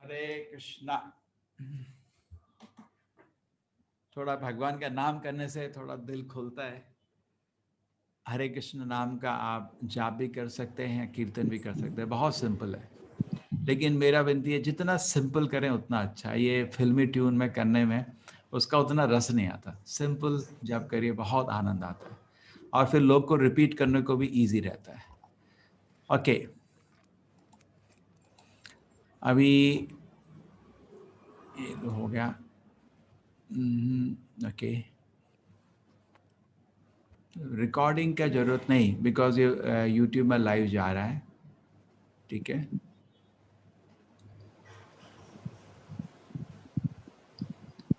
हरे कृष्णा। थोड़ा भगवान का नाम करने से थोड़ा दिल खुलता है। हरे कृष्ण नाम का आप जाप भी कर सकते हैं, कीर्तन भी कर सकते हैं, बहुत सिंपल है। लेकिन मेरा विनती है जितना सिंपल करें उतना अच्छा। ये फिल्मी ट्यून में करने में उसका उतना रस नहीं आता। सिंपल जब करिए बहुत आनंद आता है और फिर लोग को रिपीट करने को भी इजी रहता है। ओके, अभी ये तो हो गया। ओके, रिकॉर्डिंग का जरूरत नहीं, बिकॉज ये यूट्यूब में लाइव जा रहा है। ठीक है,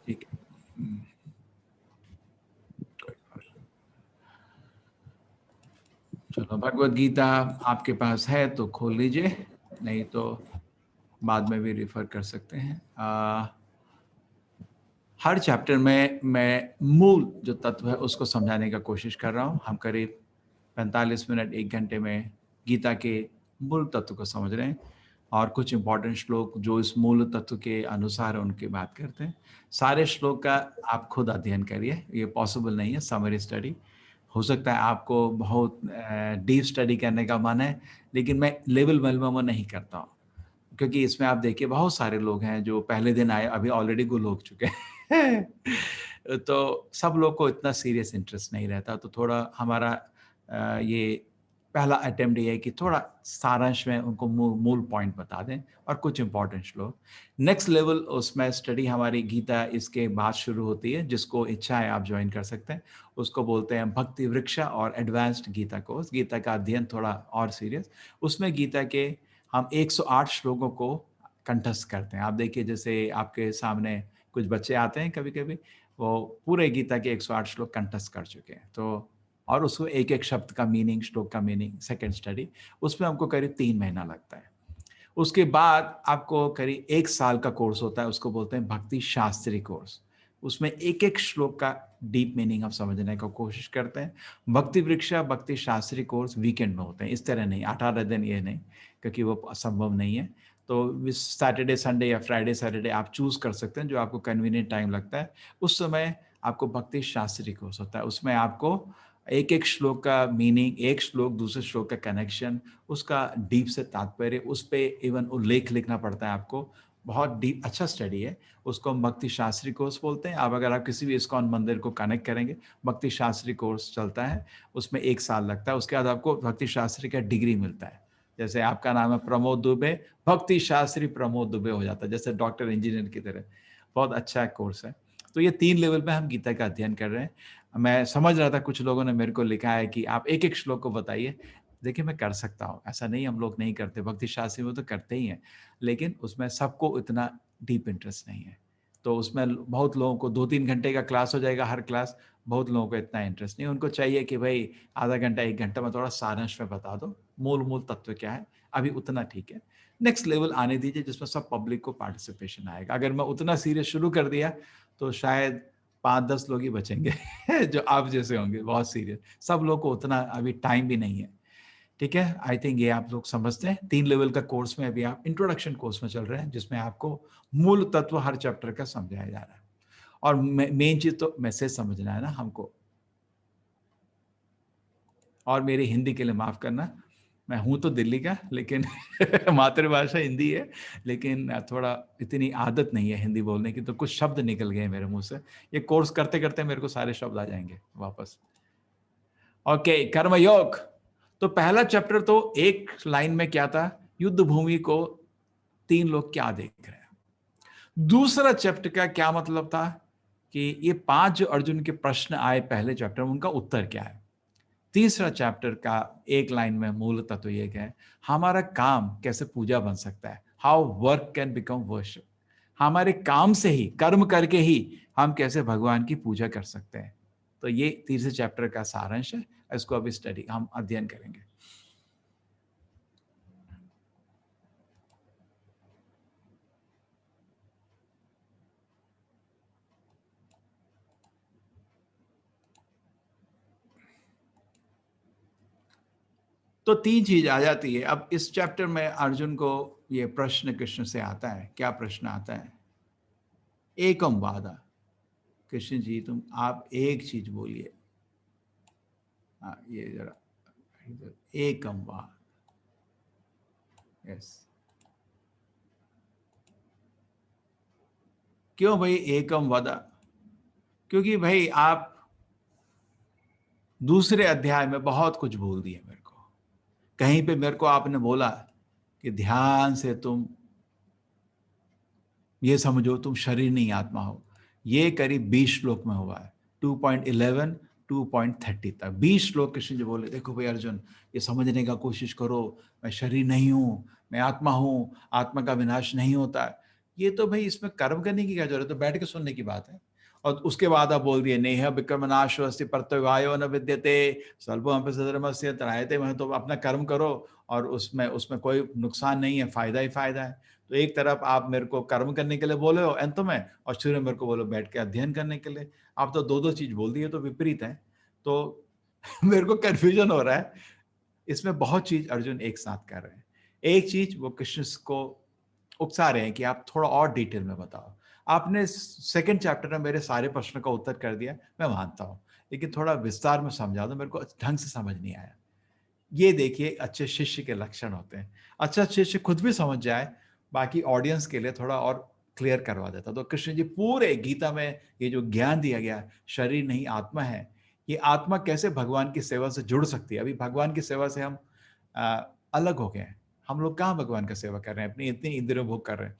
ठीक है। कोई बात नहीं। चलो, भगवत गीता आपके पास है तो खोल लीजिए, नहीं तो बाद में भी रिफर कर सकते हैं। हर चैप्टर में मैं मूल जो तत्व है उसको समझाने का कोशिश कर रहा हूँ। हम करीब 45 मिनट 1 घंटे में गीता के मूल तत्व को समझ रहे हैं और कुछ इंपॉर्टेंट श्लोक जो इस मूल तत्व के अनुसार उनकी बात करते हैं। सारे श्लोक का आप खुद अध्ययन करिए, ये पॉसिबल नहीं है समरी स्टडी। हो सकता है आपको बहुत डीप स्टडी करने का मन है, लेकिन मैं लेवल वेल में नहीं करता हूँ, क्योंकि इसमें आप देखिए बहुत सारे लोग हैं जो पहले दिन आए अभी ऑलरेडी गुल हो चुके हैं तो सब लोग को इतना सीरियस इंटरेस्ट नहीं रहता। तो थोड़ा हमारा ये पहला अटेम्प्ट ये है कि थोड़ा सारांश में उनको मूल पॉइंट बता दें और कुछ इंपॉर्टेंट श्लोक। नेक्स्ट लेवल उसमें स्टडी हमारी गीता इसके बाद शुरू होती है, जिसको इच्छा है आप ज्वाइन कर सकते हैं। उसको बोलते हैं भक्ति वृक्षा और एडवांस्ड गीता कोर्स। गीता का अध्ययन थोड़ा और सीरियस। उसमें गीता के हम 108 श्लोकों को कंठस्थ करते हैं। आप देखिए जैसे आपके सामने कुछ बच्चे आते हैं कभी कभी, वो पूरे गीता के 108 श्लोक कंठस्थ कर चुके हैं। तो और उसको एक एक शब्द का मीनिंग, श्लोक का मीनिंग, सेकेंड स्टडी, उसमें हमको करीब 3 महीना लगता है। उसके बाद आपको करीब 1 साल का कोर्स होता है, उसको बोलते हैं भक्ति शास्त्री कोर्स। उसमें एक एक श्लोक का डीप मीनिंग हम समझने का कोशिश करते हैं। भक्ति वृक्षा भक्ति शास्त्री कोर्स वीकेंड में होते हैं, इस तरह नहीं 18 दिन, ये नहीं, क्योंकि वो संभव नहीं है। तो सैटरडे संडे या फ्राइडे सैटरडे आप चूज कर सकते हैं जो आपको कन्वीनियंट टाइम लगता है। उस समय आपको भक्ति शास्त्री कोर्स होता है। उसमें आपको एक एक श्लोक का मीनिंग, एक श्लोक दूसरे श्लोक का कनेक्शन, उसका डीप से तात्पर्य, उस पे इवन उल्लेख लिखना पड़ता है आपको। बहुत डीप अच्छा स्टडी है। उसको हम भक्ति शास्त्री कोर्स बोलते हैं। अब अगर आप किसी भी इस्कॉन मंदिर को कनेक्ट करेंगे, भक्ति शास्त्री कोर्स चलता है, उसमें 1 साल लगता है। उसके बाद आपको भक्ति शास्त्री का डिग्री मिलता है। जैसे आपका नाम है प्रमोद दुबे, भक्ति शास्त्री प्रमोद दुबे हो जाता है, जैसे डॉक्टर इंजीनियर की तरह। बहुत अच्छा कोर्स है। तो ये 3 लेवल पे हम गीता का अध्ययन कर रहे हैं। मैं समझ रहा था कुछ लोगों ने मेरे को लिखा है कि आप एक एक श्लोक को बताइए। देखिए मैं कर सकता हूँ, ऐसा नहीं हम लोग नहीं करते, भक्ति शास्त्री में तो करते ही हैं, लेकिन उसमें सबको इतना डीप इंटरेस्ट नहीं है। तो उसमें बहुत लोगों को 2-3 घंटे का क्लास हो जाएगा हर क्लास। बहुत लोगों को इतना इंटरेस्ट नहीं, उनको चाहिए कि भाई आधा घंटा 1 घंटा में थोड़ा सारांश में बता दो, मूल मूल तत्व क्या है। अभी उतना ठीक है। नेक्स्ट लेवल आने दीजिए जिसमें सब पब्लिक को पार्टिसिपेशन आएगा। अगर मैं उतना सीरियस शुरू कर दिया तो शायद 5-10 लोग ही बचेंगे जो आप जैसे होंगे बहुत सीरियस। सब लोग को उतना अभी टाइम भी नहीं है। ठीक है, आई थिंक ये आप लोग समझते हैं। 3 लेवल का कोर्स में अभी आप इंट्रोडक्शन कोर्स में चल रहे हैं, जिसमें आपको मूल तत्व हर चैप्टर का समझाया जा रहा है। और मेन चीज तो मैसेज समझना है ना हमको। और मेरी हिंदी के लिए माफ करना, मैं हूं तो दिल्ली का, लेकिन मातृभाषा हिंदी है, लेकिन थोड़ा इतनी आदत नहीं है हिंदी बोलने की, तो कुछ शब्द निकल गए मेरे मुंह से। ये कोर्स करते करते मेरे को सारे शब्द आ जाएंगे वापस। ओके, कर्मयोग। तो पहला चैप्टर तो एक लाइन में क्या था, युद्ध भूमि को 3 लोग क्या देख रहे हैं। दूसरा चैप्टर का क्या मतलब था कि ये 5 जो अर्जुन के प्रश्न आए पहले चैप्टर में, उनका उत्तर क्या है। तीसरा चैप्टर का एक लाइन में मूल तत्व ये है, हमारा काम कैसे पूजा बन सकता है, how work can become worship. हमारे काम से ही, कर्म करके ही हम कैसे भगवान की पूजा कर सकते हैं। तो ये तीसरे चैप्टर का सारांश है। इसको अभी स्टडी हम अध्ययन करेंगे। तो तीन चीज आ जाती है। अब इस चैप्टर में अर्जुन को ये प्रश्न कृष्ण से आता है। क्या प्रश्न आता है? एकम वादा। कृष्ण जी आप एक चीज बोलिए। हाँ, ये जरा एकम वाद। यस। क्यों भाई एकम वदा? क्योंकि भाई आप दूसरे अध्याय में बहुत कुछ बोल दिए मेरे को। कहीं पे मेरे को आपने बोला कि ध्यान से तुम ये समझो तुम शरीर नहीं आत्मा हो। ये करीब 20 श्लोक में हुआ है। 2.11 2.30 तक 20 श्लोक कृष्ण जी बोले देखो भाई अर्जुन, ये समझने का कोशिश करो, मैं शरीर नहीं हूं, मैं आत्मा हूं, आत्मा का विनाश नहीं होता है। ये तो भाई इसमें कर्म करने की क्या जरूरत है, तो बैठ के सुनने की बात है। और उसके बाद आप बोल दिए नेह विक्रम नाशवस्ति प्रत्यवायो न विद्यते स्वल्पम सदरमस्य त्रायते, मैं तो अपना कर्म करो और उसमें उसमें कोई नुकसान नहीं है, फायदा ही फायदा है। तो एक तरफ आप मेरे को कर्म करने के लिए बोले हो अंत में, और शुरू में मेरे को बोलो बैठ के अध्ययन करने के लिए। आप तो दो दो चीज बोल दिए, तो विपरीत है। तो मेरे को कंफ्यूजन हो रहा है। इसमें बहुत चीज अर्जुन एक साथ कर रहे हैं। एक चीज वो कृष्ण को उकसा रहे हैं कि आप थोड़ा और डिटेल में बताओ। आपने सेकंड चैप्टर में मेरे सारे प्रश्नों का उत्तर कर दिया, मैं मानता हूं, लेकिन थोड़ा विस्तार में समझा दो, मेरे को ढंग से समझ नहीं आया। ये देखिए अच्छे शिष्य के लक्षण होते हैं। अच्छा शिष्य खुद भी समझ जाए, बाकी ऑडियंस के लिए थोड़ा और क्लियर करवा देता। तो कृष्ण जी पूरे गीता में ये जो ज्ञान दिया गया, शरीर नहीं आत्मा है, ये आत्मा कैसे भगवान की सेवा से जुड़ सकती है। अभी भगवान की सेवा से हम अलग हो गए हैं। हम लोग कहाँ भगवान का सेवा कर रहे हैं, अपनी इतनी इंद्रियों भोग कर रहे हैं।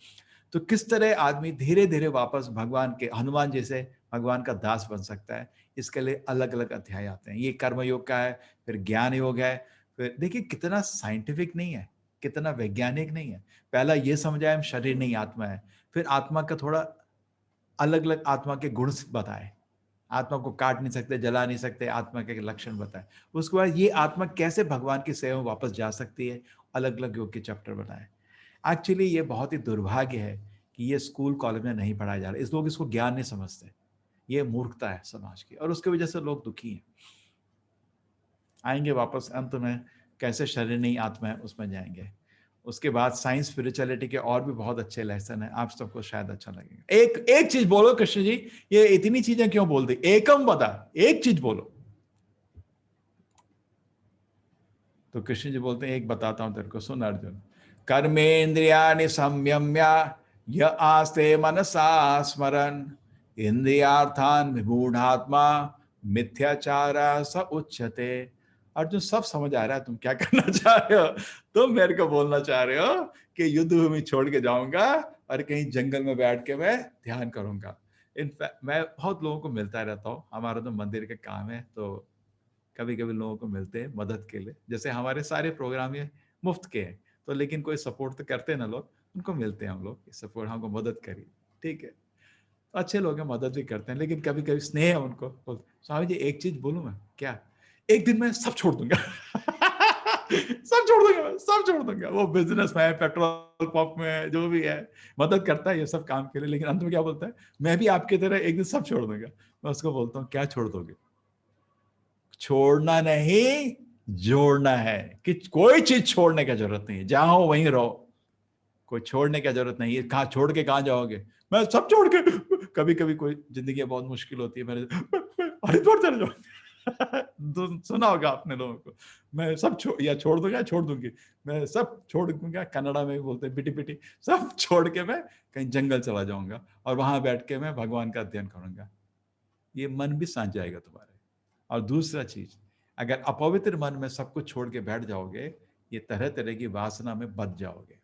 तो किस तरह आदमी धीरे धीरे वापस भगवान के, हनुमान जैसे भगवान का दास बन सकता है, इसके लिए अलग अलग अध्याय आते हैं। ये कर्म योग का है, फिर ज्ञान योग है। फिर देखिए कितना साइंटिफिक नहीं है, कितना वैज्ञानिक नहीं है। पहला ये समझाए हम शरीर नहीं आत्मा है, फिर आत्मा का थोड़ा अलग अलग आत्मा के गुण बताए। आत्मा को काट नहीं सकते, जला नहीं सकते, आत्मा के लक्षण बताए। उसके बाद ये आत्मा कैसे भगवान की सेवा में वापस जा सकती है, अलग अलग योग के चैप्टर बनाए। एक्चुअली ये बहुत ही दुर्भाग्य है कि ये स्कूल कॉलेज में नहीं पढ़ाया जा रहा है। इस लोग इसको ज्ञान नहीं समझते। ये मूर्खता है समाज की, और उसकी वजह से लोग दुखी हैं। आएंगे वापस अंत में, कैसे शरीर नहीं आत्मा है उसमें जाएंगे। उसके बाद साइंस स्पिरिचुअलिटी के और भी बहुत अच्छे लेसन है, आप सबको शायद अच्छा लगेगा। एक एक चीज बोलो कृष्ण जी, ये इतनी चीजें क्यों बोल दी? एकम बता, एक चीज बोलो। तो कृष्ण जी बोलते हैं एक बताता हूं तेरे को, सुन अर्जुन। कर्मेन्द्रियाणि संयम्य य आस्ते मनसा स्मरन् इंद्रियार्थान विमूढ़ात्मा मिथ्याचारा स उच्यते। अर्जुन सब समझ आ रहा है तुम क्या करना चाह रहे हो। तुम मेरे को बोलना चाह रहे हो कि युद्ध भूमि छोड़ के जाऊंगा और कहीं जंगल में बैठ के मैं ध्यान करूंगा। इनफैक्ट मैं बहुत लोगों को मिलता रहता हूँ, हमारा तो मंदिर का काम है, तो कभी कभी लोगों को मिलते हैं मदद के लिए। जैसे हमारे सारे प्रोग्राम ये मुफ्त के हैं, तो लेकिन कोई सपोर्ट तो करते हैं ना लोग, उनको मिलते हैं हम लोग, सपोर्ट हमको मदद करिए, ठीक है। तो अच्छे लोग हैं, मदद भी करते हैं, लेकिन कभी कभी स्नेह है उनको, बोलते स्वामी जी एक चीज बोलूं मैं क्या, एक दिन मैं सब छोड़ दूंगा। सब छोड़ दूंगा, मैं सब छोड़ दूंगा। वो बिजनेस में, पेट्रोल पंप में, जो भी है, मदद करता है ये सब काम के लिए, लेकिन अंत में क्या बोलता है, मैं भी आपकी तरह एक दिन सब छोड़ दूंगा। मैं उसको बोलता हूँ क्या छोड़ दोगे? छोड़ना नहीं, जोड़ना है। कि कोई चीज छोड़ने की जरूरत नहीं है, जहां हो वहीं रहो। कोई छोड़ने की जरूरत नहीं है। कहाँ छोड़ के कहाँ जाओगे? मैं सब छोड़ के, कभी कभी कोई जिंदगी बहुत मुश्किल होती है, मेरे हरिद्वार चले जाओ। तो सुना होगा आपने लोगों को, मैं सब या छोड़ दूंगा या छोड़ दूंगी, मैं सब छोड़ दूंगा, कन्नड़ा में भी बोलते हैं बिटी बिटी, सब छोड़ के मैं कहीं जंगल चला जाऊंगा और वहां बैठ के मैं भगवान का अध्ययन करूंगा। ये मन भी शांत जाएगा तुम्हारे। और दूसरा चीज, अगर अपवित्र मन में सब कुछ छोड़ के बैठ जाओगे, ये तरह तरह की वासना में बच जाओगे।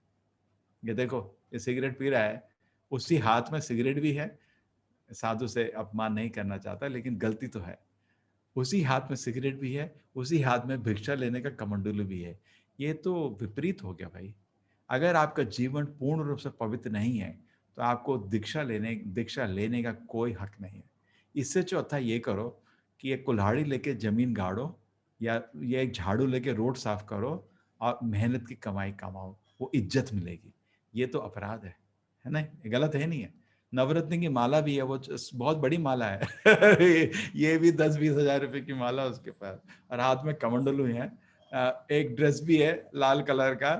ये देखो, ये सिगरेट पी रहा है, उसी हाथ में सिगरेट भी है। साधु से अपमान नहीं करना चाहता, लेकिन गलती तो है। उसी हाथ में सिगरेट भी है, उसी हाथ में भिक्षा लेने का कमंडलू भी है। ये तो विपरीत हो गया भाई। अगर आपका जीवन पूर्ण रूप से पवित्र नहीं है, तो आपको दीक्षा लेने का कोई हक नहीं है। इससे जो अच्छा ये करो कि एक कुल्हाड़ी लेके जमीन गाड़ो, या ये एक झाड़ू लेके रोड साफ करो, और मेहनत की कमाई कमाओ, वो इज्जत मिलेगी। ये तो अपराध है ना? ये गलत है नहीं है? नवरत्न की माला भी है, वो बहुत बड़ी माला है। ये भी 10-20 हजार रुपए की माला उसके पास, और हाथ में कमंडलू है। एक ड्रेस भी है लाल कलर का,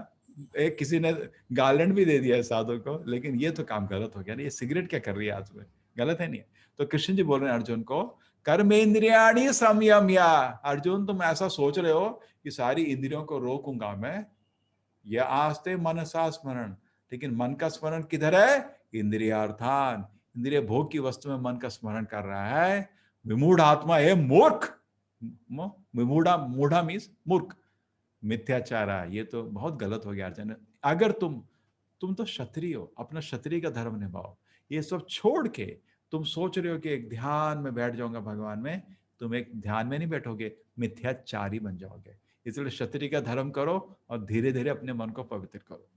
एक किसी ने गार्लैंड भी दे दिया है साधु को, लेकिन ये तो काम गलत हो गया ना, ये सिगरेट क्या कर रही है आज में, गलत है नहीं है? तो कृष्ण जी बोल रहे हैं अर्जुन को, कर्मेंद्रियाणि संयम्य। अर्जुन तुम ऐसा सोच रहे हो कि सारी इंद्रियों को रोकूंगा मैं, यह आस्ते मनसा स्मरण, लेकिन मन का स्मरण किधर है? इंद्रियार्थान, इंद्रिय भोग की वस्तु में मन का स्मरण कर रहा है। विमूढ़ आत्मा है मूर्ख, विमूढ़ा, मूढ़ा मीन्स मूर्ख, मिथ्याचारा, ये तो बहुत गलत हो गया अर्जुन। अगर तुम तो क्षत्रिय हो, अपना क्षत्रिय का धर्म निभाओ, ये सब छोड़ के तुम सोच रहे हो कि एक ध्यान में बैठ जाऊंगा भगवान में, तुम एक ध्यान में नहीं बैठोगे, मिथ्याचारी बन जाओगे। इसलिए क्षत्रिय का धर्म करो और धीरे धीरे अपने मन को पवित्र करो।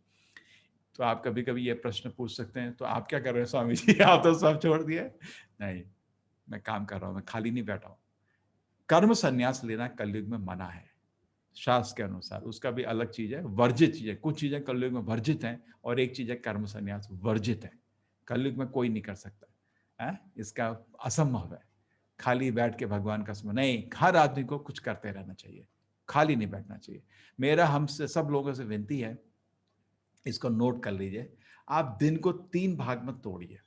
तो आप कभी कभी ये प्रश्न पूछ सकते हैं, तो आप क्या कर रहे हैं स्वामी जी, आप तो सब छोड़ दिए? नहीं, मैं काम कर रहा हूं, मैं खाली नहीं बैठा हूं। कर्म संन्यास लेना कलयुग में मना है शास्त्र के अनुसार, उसका भी अलग चीज है, वर्जित चीज है। कुछ चीजें कलयुग में वर्जित हैं और एक चीज है कर्म संन्यास वर्जित है, कलयुग में कोई नहीं कर सकता है, इसका असंभव है। खाली बैठ के भगवान का स्मरण नहीं, हर आदमी को कुछ करते रहना चाहिए, खाली नहीं बैठना चाहिए। मेरा हमसे सब लोगों से विनती है, इसको नोट कर लीजिए, आप दिन को 3 भाग में तोड़िए।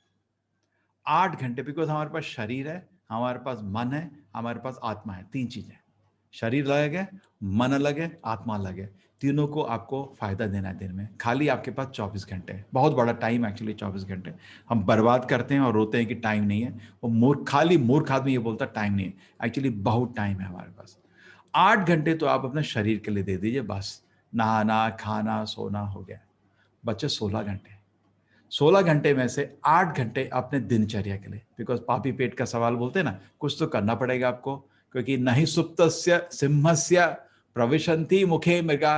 8 घंटे, बिकॉज हमारे पास शरीर है, हमारे पास मन है, हमारे पास आत्मा है, 3 चीजें। शरीर अलग है, मन अलग है, आत्मा अलग है, तीनों को आपको फायदा देना है दिन में। खाली आपके पास 24 घंटे है, बहुत बड़ा टाइम एक्चुअली 24 घंटे। हम बर्बाद करते हैं और रोते हैं कि टाइम नहीं है, वो खाली मूर्ख आदमी ये बोलता टाइम नहीं है, एक्चुअली बहुत टाइम है हमारे पास। 8 घंटे तो आप अपने शरीर के लिए दे दीजिए बस, नहाना खाना सोना हो गया। बच्चे 16 घंटे, 16 घंटे में से 8 घंटे अपने दिनचर्या के लिए, बिकॉज पापी पेट का सवाल बोलते हैं ना, कुछ तो करना पड़ेगा आपको, क्योंकि नहीं सुप्तस्य सिंहस्य प्रविशंति मुखे मृगा।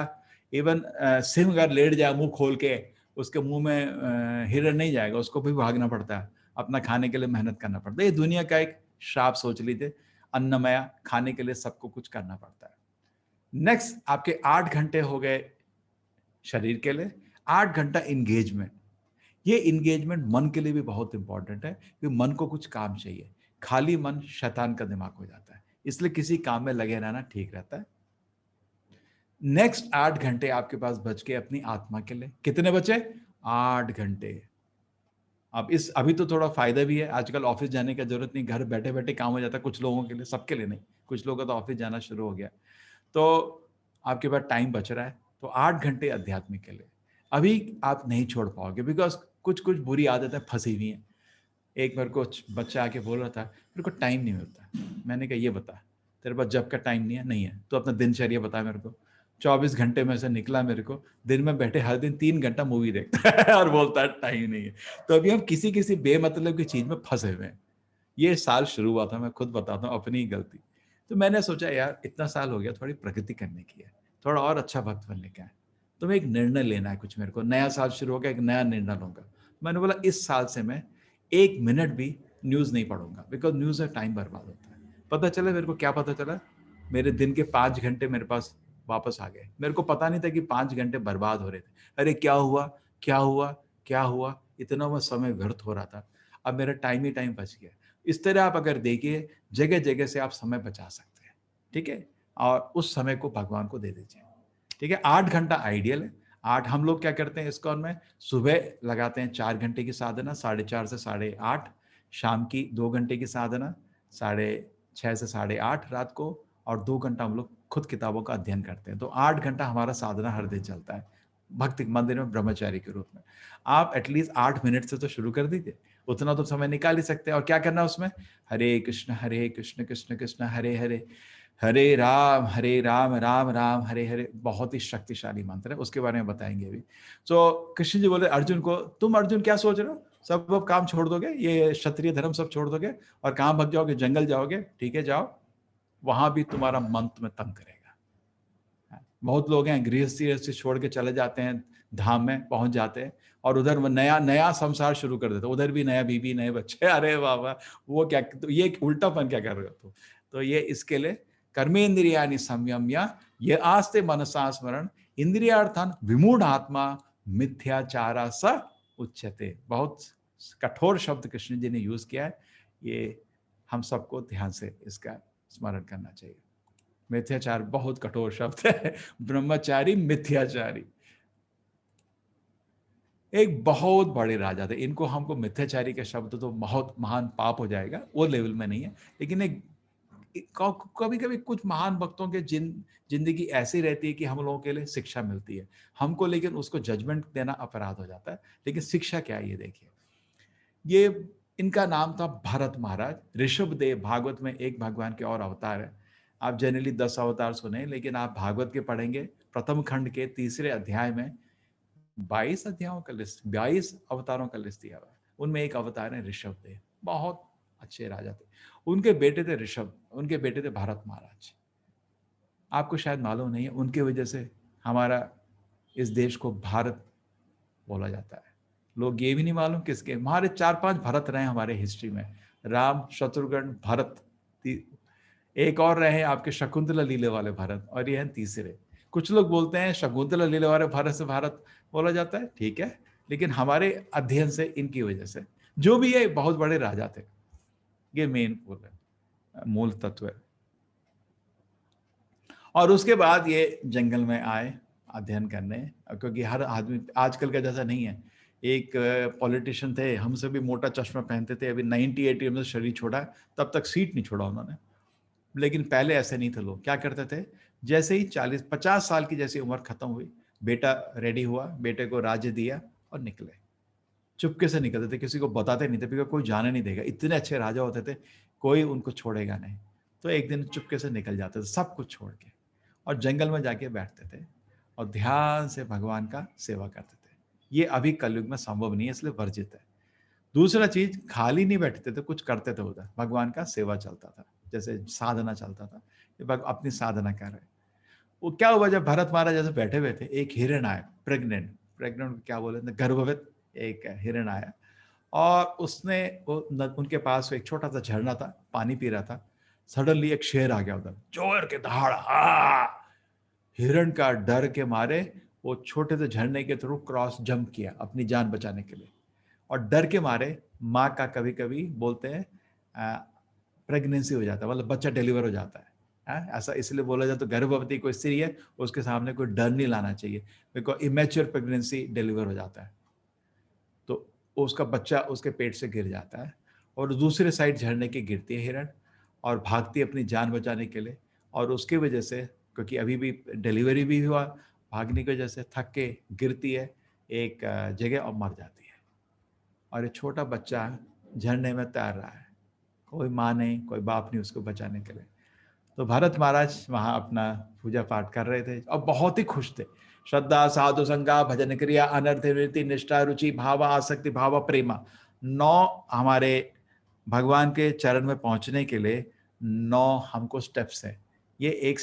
इवन सिंह अगर लेट जाए मुंह खोल के, उसके मुंह में हिरण नहीं जाएगा, उसको भी भागना पड़ता है, अपना खाने के लिए मेहनत करना पड़ता है। ये दुनिया का एक श्राप सोच लीजिए, अन्नमया, खाने के लिए सबको कुछ करना पड़ता है। नेक्स्ट आपके 8 घंटे हो गए शरीर के लिए, 8 घंटा इंगेजमेंट। ये इंगेजमेंट मन के लिए भी बहुत इंपॉर्टेंट है, क्योंकि मन को कुछ काम चाहिए, खाली मन शैतान का दिमाग हो जाता है, इसलिए किसी काम में लगे रहना ठीक रहता है। नेक्स्ट 8 घंटे आपके पास बच के अपनी आत्मा के लिए, कितने बचे? 8 घंटे। अब इस अभी तो थोड़ा फायदा भी है, आजकल ऑफिस जाने की जरूरत नहीं, घर बैठे बैठे काम हो जाता है, कुछ लोगों के लिए, सबके लिए नहीं, कुछ लोगों का तो ऑफिस जाना शुरू हो गया, तो आपके पास टाइम बच रहा है, तो 8 घंटे अध्यात्म के लिए। अभी आप नहीं छोड़ पाओगे, बिकॉज कुछ कुछ बुरी आदतें फंसी हुई हैं। एक मेरे को बच्चा आके बोल रहा था, मेरे को टाइम नहीं मिलता। मैंने कहा ये बता, तेरे पास जब का टाइम नहीं है, तो अपना दिनचर्या बता मेरे को। 24 घंटे में से निकला मेरे को, दिन में बैठे हर दिन 3 घंटा मूवी देखता है और बोलता है टाइम नहीं है। तो अभी हम किसी किसी बेमतलब की चीज में फंसे हुए हैं। ये साल शुरू हुआ था, मैं खुद बताता हूँ अपनी ही गलती। तो मैंने सोचा यार इतना साल हो गया, थोड़ी प्रगति करने की है, थोड़ा और अच्छा भक्त बनने का है, तो मैं एक निर्णय लेना है कुछ, मेरे को नया साल शुरू हो गया, एक नया निर्णय लूंगा। मैंने बोला इस साल से मैं 1 मिनट भी न्यूज नहीं पढ़ूंगा, बिकॉज न्यूज में टाइम बर्बाद होता है। पता चला मेरे को, क्या पता चला, मेरे दिन के 5 घंटे मेरे पास वापस आ गए। मेरे को पता नहीं था कि 5 घंटे बर्बाद हो रहे थे। अरे क्या हुआ, क्या हुआ, क्या हुआ, इतना वो समय व्यर्थ हो रहा था। अब मेरा टाइम ही टाइम बच गया। इस तरह आप अगर देखिए, जगह जगह से आप समय बचा सकते हैं, ठीक है, और उस समय को भगवान को दे दीजिए, ठीक है। 8 घंटा आइडियल है। 8 हम लोग क्या करते हैं इस्कॉन में, सुबह लगाते हैं 4 घंटे की साधना, 4:30 से 8:30, शाम की 2 घंटे की साधना, 6:30 से 8:30 रात को, और 2 घंटा हम लोग खुद किताबों का अध्ययन करते हैं। तो 8 घंटा हमारा साधना हर दिन चलता है, भक्ति मंदिर में ब्रह्मचारी के रूप में। आप एटलीस्ट 8 मिनट से तो शुरू कर दीजिए, उतना तो समय निकाल ही सकते हैं। और क्या करना है उसमें, हरे कृष्ण कृष्ण कृष्ण हरे हरे, हरे राम राम राम हरे हरे। बहुत ही शक्तिशाली मंत्र है, उसके बारे में बताएंगे अभी। तो कृष्ण जी बोले अर्जुन को, तुम अर्जुन क्या सोच रहे हो, सब अब काम छोड़ दोगे, ये क्षत्रिय धर्म सब छोड़ दोगे और कहाँ भग जाओगे, जंगल जाओगे? ठीक है जाओ, वहां भी तुम्हारा मन तुम्हें तंग करेगा। बहुत लोग हैं गृहस्थी गृहस्थी छोड़ के चले जाते हैं, धाम में पहुंच जाते हैं, और उधर वो नया नया संसार शुरू कर देते, उधर भी नया बीबी नए बच्चे, अरे बाबा वो क्या, तो ये उल्टापन क्या कर रहे हो? तो ये इसके लिए कर्मेंद्रियानि संयम्य ये आस्ते मनसा स्मरण इंद्रियार्थान विमूढ़ आत्मा मिथ्याचारा स उच्यते। बहुत कठोर शब्द कृष्ण जी ने यूज किया है, ये हम सबको ध्यान से इसका स्मरण करना चाहिए। मिथ्याचार बहुत कठोर शब्द है। ब्रह्मचारी, मिथ्याचारी, एक बहुत बड़े राजा थे। इनको हमको मिथ्याचारी का शब्द तो बहुत महान पाप हो जाएगा, वो लेवल में नहीं है। लेकिन एक कभी कभी कुछ महान भक्तों के जिंदगी ऐसी रहती है कि हम लोगों के लिए शिक्षा मिलती है हमको, लेकिन उसको जजमेंट देना अपराध हो जाता है। लेकिन शिक्षा क्या है ये देखिए। ये इनका नाम था भरत महाराज। ऋषभ देव भागवत में एक भगवान के और अवतार है। आप जनरली 10 अवतार सुने, लेकिन आप भागवत के पढ़ेंगे प्रथम खंड के तीसरे अध्याय में 22 अध्यायों का लिस्ट, 22 अवतारों का लिस्ट दिया हुआ है। उनमें एक अवतार है ऋषभ देव, बहुत अच्छे राजा थे। उनके बेटे थे ऋषभ, उनके बेटे थे भरत महाराज। आपको शायद मालूम नहीं है, उनकी वजह से हमारा इस देश को भारत बोला जाता है। लोग ये भी नहीं मालूम किसके, हमारे 4-5 भरत रहे हमारे हिस्ट्री में। राम, शत्रुघ्न, भरत, एक और रहे आपके शकुंतला लीले वाले भरत, और ये हैं तीसरे। कुछ लोग बोलते हैं शकुंतला लीले वाले भरत से भारत बोला जाता है, ठीक है, लेकिन हमारे अध्ययन से इनकी वजह से, जो भी ये बहुत बड़े राजा थे। ये मेन मूल तत्व है। और उसके बाद ये जंगल में आए अध्ययन करने, क्योंकि हर आदमी आजकल का जैसा नहीं है। एक पॉलिटिशियन थे, हमसे भी मोटा चश्मा पहनते थे, अभी 98 में शरीर छोड़ा, तब तक सीट नहीं छोड़ा उन्होंने। लेकिन पहले ऐसे नहीं थे। लोग क्या करते थे, जैसे ही 40-50 साल की जैसी उम्र खत्म हुई, बेटा रेडी हुआ, बेटे को राज्य दिया और निकले। चुपके से निकलते थे, किसी को बताते नहीं थे, क्योंकि कोई जाने नहीं देगा। इतने अच्छे राजा होते थे, कोई उनको छोड़ेगा नहीं। तो एक दिन चुपके से निकल जाते थे सब कुछ छोड़ के, और जंगल में जाके बैठते थे और ध्यान से भगवान का सेवा करते थे। ये अभी कलयुग में संभव नहीं है, इसलिए वर्जित है। दूसरा चीज, खाली नहीं बैठते थे, कुछ करते थे उधर, भगवान का सेवा चलता था, जैसे साधना चलता था। ये अपनी साधना कर रहे। वो क्या हुआ, जब भरत महाराज जैसे बैठे हुए थे, एक हिरण आया, प्रेग्नेंट प्रेग्नेंट क्या बोले, गर्भवत एक हिरण आया, और उसने उनके पास एक छोटा सा झरना था, पानी पी रहा था। सडनली एक शेर आ गया उधर, जोर के दहाड़। हिरण का डर के मारे वो छोटे से झरने के थ्रू क्रॉस जंप किया अपनी जान बचाने के लिए। और डर के मारे माँ का कभी कभी बोलते हैं प्रेगनेंसी हो जाता है, मतलब बच्चा डिलीवर हो जाता है। ऐसा इसलिए बोला जाता है, गर्भवती कोई स्त्री है उसके सामने कोई डर नहीं लाना चाहिए, बिकॉज इमेच्योर प्रेगनेंसी डिलीवर हो जाता है, तो उसका बच्चा उसके पेट से गिर जाता है। और दूसरे साइड झरने की गिरती है हिरण, और भागती है अपनी जान बचाने के लिए। और उसकी वजह से, क्योंकि अभी भी डिलीवरी भी हुआ, भागने की वजह से थक के गिरती है एक जगह और मर जाती है। और एक छोटा बच्चा झरने में तैर रहा है, कोई माँ नहीं, कोई बाप नहीं उसको बचाने के लिए। तो भरत महाराज वहाँ अपना पूजा पाठ कर रहे थे और बहुत ही खुश थे। श्रद्धा, साधु संगा, भजन क्रिया, अनर्थ निवृत्ति, निष्ठा, रुचि, भाव, आसक्ति, भाव, प्रेमा, 9 हमारे भगवान के चरण में पहुंचने के लिए 9 हमको स्टेप्स हैं। ये एक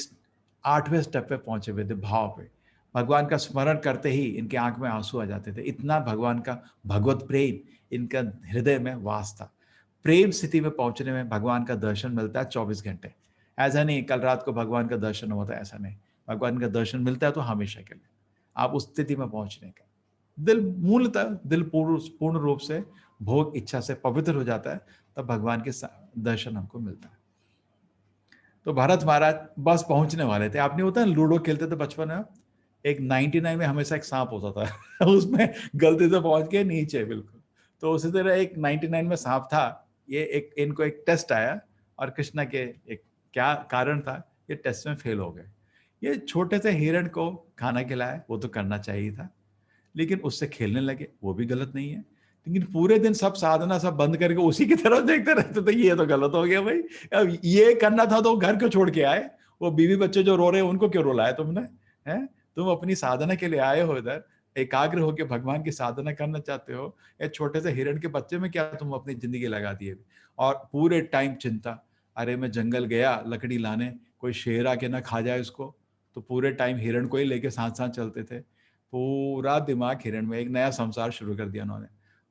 8वें स्टेप पे पहुंचे हुए थे, भाव पे। भगवान का स्मरण करते ही इनके आंख में आंसू आ जाते थे, इतना भगवान का भगवत प्रेम इनका हृदय में वास था। प्रेम स्थिति में पहुंचने में भगवान का दर्शन मिलता है 24 घंटे। ऐसा नहीं कल रात को भगवान का दर्शन होता है, ऐसा नहीं। भगवान का दर्शन मिलता है तो हमेशा के लिए। आप उस स्थिति में पहुंचने का दिल, मूलतः दिल पूर्ण रूप से भोग इच्छा से पवित्र हो जाता है, तब भगवान के दर्शन हमको मिलता है। तो भरत महाराज बस पहुंचने वाले थे। आपने होता है लूडो खेलते थे बचपन में, एक 99 में हमेशा एक सांप होता था उसमें गलती से पहुंच के नीचे बिल्कुल। तो उसी तरह एक 99 में सांप था। ये एक इनको एक टेस्ट आया, और कृष्णा के एक क्या कारण था, ये टेस्ट में फेल हो गए। ये छोटे से हिरण को खाना खिलाया, वो तो करना चाहिए था, लेकिन उससे खेलने लगे, वो भी गलत नहीं है। लेकिन पूरे दिन सब साधना सब बंद करके उसी की तरफ देखते रहते थे, ये तो गलत हो गया भाई। अब ये करना था तो घर क्यों छोड़ के आए, वो बीवी बच्चे जो रो रहे हैं उनको क्यों रुलाया तुमने, हैं? तुम अपनी साधना के लिए आए हो इधर, एकाग्र होकर भगवान की साधना करना चाहते हो, एक छोटे से हिरण के बच्चे में क्या तुम अपनी जिंदगी लगा दिए। और पूरे टाइम चिंता, अरे मैं जंगल गया लकड़ी लाने, कोई शेर आके ना खा जाए उसको, तो पूरे टाइम हिरण को ही लेके साथ साथ चलते थे। पूरा दिमाग हिरण में, एक नया संसार शुरू कर दिया उन्होंने।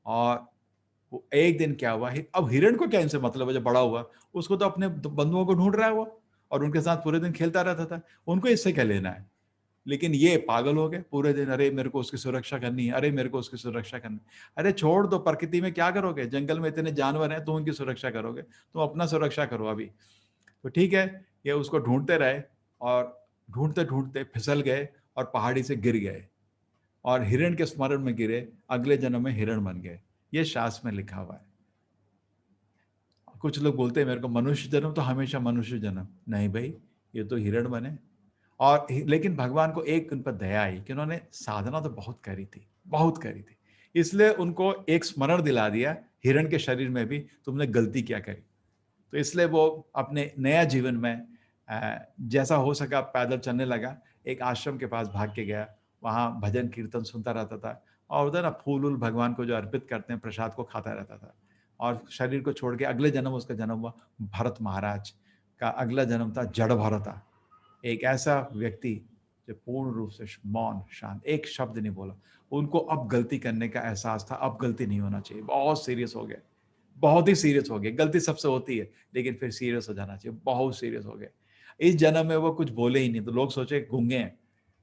और वो एक दिन क्या हुआ, अब हिरण को क्या इनसे मतलब है, जब बड़ा हुआ उसको तो अपने बंधुओं को ढूंढ रहा है वो, और उनके साथ पूरे दिन खेलता रहता था, उनको इससे क्या लेना है। लेकिन ये पागल हो गए पूरे दिन, अरे मेरे को उसकी सुरक्षा करनी है, अरे मेरे को उसकी सुरक्षा करनी है। अरे छोड़ दो, प्रकृति में क्या करोगे, जंगल में इतने जानवर हैं, तुम उनकी सुरक्षा करोगे, तुम अपना सुरक्षा करो अभी। तो ठीक है, ये उसको ढूंढते रहे, और ढूंढते ढूंढते फिसल गए और पहाड़ी से गिर गए और हिरण के स्मरण में गिरे, अगले जन्म में हिरण बन गए। ये शास्त्र में लिखा हुआ है। कुछ लोग बोलते हैं मेरे को मनुष्य जन्म तो हमेशा मनुष्य जन्म, नहीं भाई, ये तो हिरण बने। और लेकिन भगवान को एक उन पर दया आई कि उन्होंने साधना तो बहुत करी थी, बहुत करी थी, इसलिए उनको एक स्मरण दिला दिया हिरण के शरीर में भी तुमने गलती क्या करी। तो इसलिए वो अपने नया जीवन में जैसा हो सका पैदल चलने लगा, एक आश्रम के पास भाग के गया, वहाँ भजन कीर्तन सुनता रहता था और उधर ना फूल उल भगवान को जो अर्पित करते हैं प्रसाद को खाता रहता था। और शरीर को छोड़ के अगले जन्म उसका जन्म हुआ भरत महाराज का, अगला जन्म था जड़ भरता, एक ऐसा व्यक्ति जो पूर्ण रूप से मौन शांत, एक शब्द नहीं बोला। उनको अब गलती करने का एहसास था, अब गलती नहीं होना चाहिए, बहुत सीरियस हो गए, बहुत ही सीरियस हो गए। गलती सबसे होती है लेकिन फिर सीरियस हो जाना चाहिए, बहुत सीरियस हो गए। इस जन्म में वो कुछ बोले ही नहीं, तो लोग सोचे गूंगे हैं,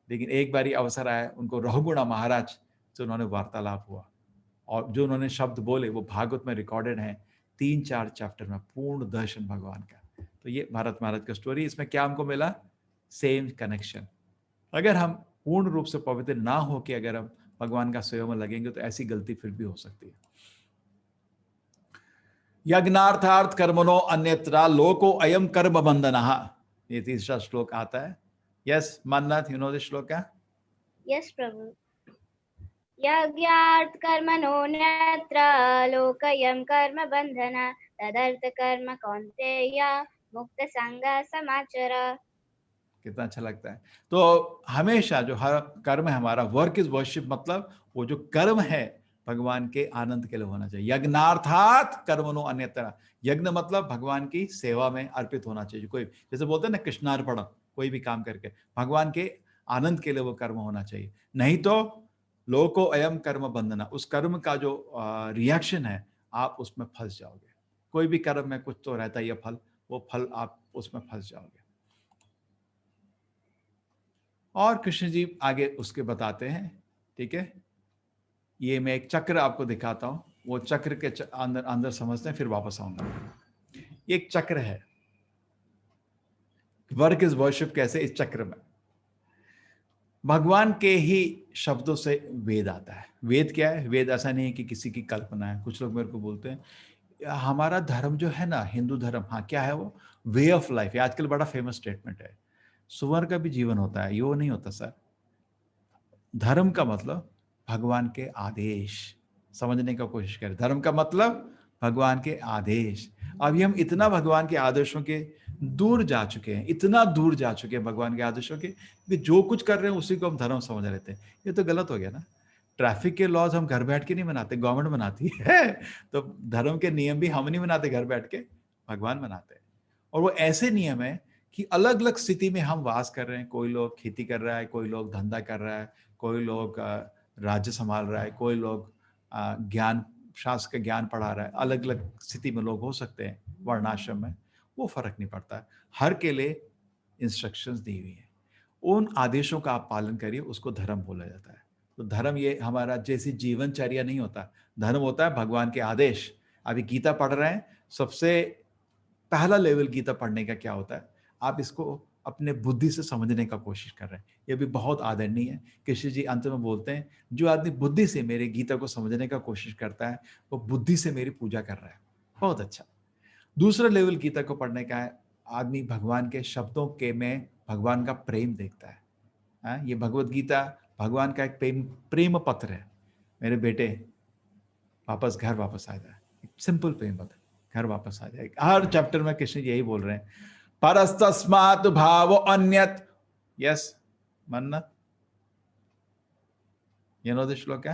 लेकिन एक बारी अवसर आया, उनको रघुगुणा महाराज से उन्होंने वार्तालाप हुआ और जो उन्होंने शब्द बोले वो भागवत में रिकॉर्डेड है, 3-4 चैप्टर में, पूर्ण दर्शन भगवान का। तो ये भारत महाराज का स्टोरी, इसमें क्या हमको मिला? Same connection. अगर हम पूर्ण रूप से पवित्र ना हो कि अगर हम भगवान का सेवा में लगेंगे तो ऐसी गलती फिर भी हो सकती है। यज्ञार्थार्थ कर्मणो अन्यत्र लोको अयम कर्म बंधनः, ये तीसरा श्लोक आता है। यस मन्नत, यू नो दिस श्लोक? यस प्रभु। यज्ञार्थ कर्मणोऽन्यत्र लोकयं कर्म बंधन तदर्थ कर्म कौन्तेय मुक्त संग समाचर। कितना अच्छा लगता है। तो हमेशा जो हर कर्म है हमारा, वर्क इज वर्शिप, मतलब वो जो कर्म है भगवान के आनंद के लिए होना चाहिए। यज्ञार्थात कर्मणो अन्यत्र, यज्ञ मतलब भगवान की सेवा में अर्पित होना चाहिए। कोई जैसे बोलते हैं ना कृष्णार्पणम, कोई भी काम करके भगवान के आनंद के लिए वो कर्म होना चाहिए। नहीं तो लोको अयम कर्म बंधना, उस कर्म का जो रिएक्शन है आप उसमें फंस जाओगे। कोई भी कर्म में कुछ तो रहता है फल, वो फल आप उसमें फंस जाओगे। और कृष्ण जी आगे उसके बताते हैं, ठीक है। ये मैं एक चक्र आपको दिखाता हूं, वो चक्र के अंदर अंदर समझते हैं, फिर वापस आऊंगा। ये एक चक्र है, वर्क इज वर्शिप कैसे, इस चक्र में भगवान के ही शब्दों से वेद आता है। वेद क्या है? वेद ऐसा नहीं है कि किसी की कल्पना है। कुछ लोग मेरे को बोलते हैं हमारा धर्म जो है ना, हिंदू धर्म, हाँ क्या है वो? Way of life. आजकल बड़ा फेमस स्टेटमेंट है, सुअर का भी जीवन होता है, ये वो नहीं होता सर। धर्म का मतलब भगवान के आदेश, समझने का कोशिश करें। धर्म का मतलब भगवान के आदेश। अभी हम इतना भगवान के आदेशों के दूर जा चुके हैं, इतना दूर जा चुके हैं भगवान के आदेशों के, कि जो कुछ कर रहे हैं उसी को हम धर्म समझ लेते हैं। ये तो गलत हो गया ना। ट्रैफिक के लॉज हम घर बैठ के नहीं बनाते, गवर्नमेंट बनाती है। तो धर्म के नियम भी हम नहीं बनाते घर बैठ के, भगवान बनाते हैं। और वो ऐसे नियम है कि अलग अलग स्थिति में हम वास कर रहे हैं। कोई लोग खेती कर रहा है, कोई लोग धंधा कर रहा है, कोई लोग राज्य संभाल रहा है, कोई लोग ज्ञान शास्त्र का ज्ञान पढ़ा रहा है। अलग अलग स्थिति में लोग हो सकते हैं वर्णाश्रम में, वो फर्क नहीं पड़ता है। हर के लिए इंस्ट्रक्शंस दी हुई हैं, उन आदेशों का आप पालन करिए, उसको धर्म बोला जाता है। तो धर्म ये हमारा जैसी जीवनचर्या नहीं होता, धर्म होता है भगवान के आदेश। अभी गीता पढ़ रहे हैं, सबसे पहला लेवल गीता पढ़ने का क्या होता है? आप इसको अपने बुद्धि से समझने का कोशिश कर रहे हैं, ये भी बहुत आदरणीय है। कृष्ण जी अंत में बोलते हैं, जो आदमी बुद्धि से मेरे गीता को समझने का कोशिश करता है वो बुद्धि से मेरी पूजा कर रहा है। बहुत अच्छा। दूसरा लेवल गीता को पढ़ने का है, आदमी भगवान के शब्दों के में भगवान का प्रेम देखता है। ये भगवत गीता भगवान का एक प्रेम पत्र है। मेरे बेटे वापस घर वापस आ जाए, सिंपल प्रेम पत्र, घर वापस आ जाए। हर चैप्टर में कृष्ण यही बोल रहे हैं, परस्तस्मात् भावो अन्यत। यस मन्नत, यू नो दिस श्लोक?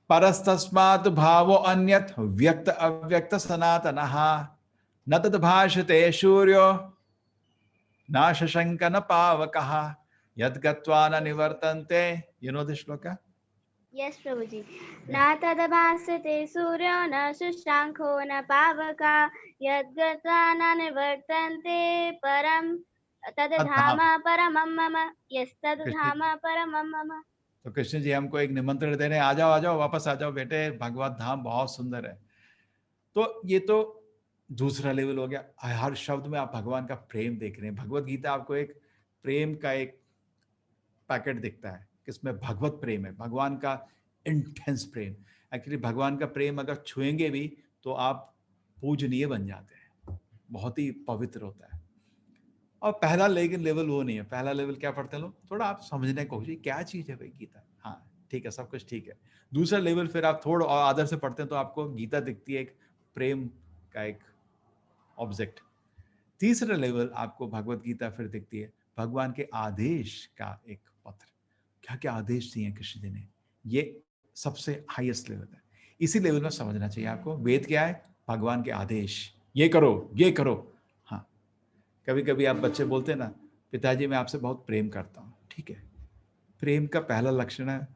परस्तस्मात् भावो अन्यत व्यक्त अव्यक्त सनातनः न तद् भाषते सूर्यो न शशंक न पावकः यद्गत्वा न निवर्तन्ते। यू नो दिस श्लोक? यस प्रभु जी। न तदभासते सूर्यो न शशांको न पावका यद्गत्वा न निवर्तन्ते परम तद्धाम परमं मम। यस तद्धाम परमं मम। तो कृष्ण जी हमको एक निमंत्रण दे रहे हैं, आ जाओ आ जाओ, वापस आ जाओ बेटे, भगवत धाम बहुत सुंदर है। तो ये तो दूसरा लेवल हो गया, हर शब्द में आप भगवान का प्रेम देख रहे हैं। भगवत गीता आपको एक प्रेम का एक पैकेट दिखता है, किसमें भगवत प्रेम है, भगवान का इंटेंस प्रेम। एक्चुअली भगवान का प्रेम अगर छुएंगे भी तो आप पूजनीय बन जाते हैं, बहुत ही पवित्र होता है। और पहला लेकिन लेवल वो नहीं है। पहला लेवल क्या पढ़ते हैं लोग, थोड़ा आप समझने की कोशिश, क्या चीज है भाई गीता, हाँ ठीक है, सब कुछ ठीक है। दूसरा लेवल फिर आप थोड़ा और आदर से पढ़ते हैं तो आपको गीता दिखती है एक प्रेम का एक ऑब्जेक्ट। तीसरा लेवल आपको भगवत गीता फिर दिखती है भगवान के आदेश का एक पत्र, क्या क्या आदेश दिए कृष्ण जी ने, ये सबसे हाईएस्ट लेवल है। इसी लेवल में समझना चाहिए आपको वेद क्या है, भगवान के आदेश, ये करो ये करो। हाँ, कभी कभी आप बच्चे बोलते हैं ना, पिताजी मैं आपसे बहुत प्रेम करता हूँ, ठीक है, प्रेम का पहला लक्षण है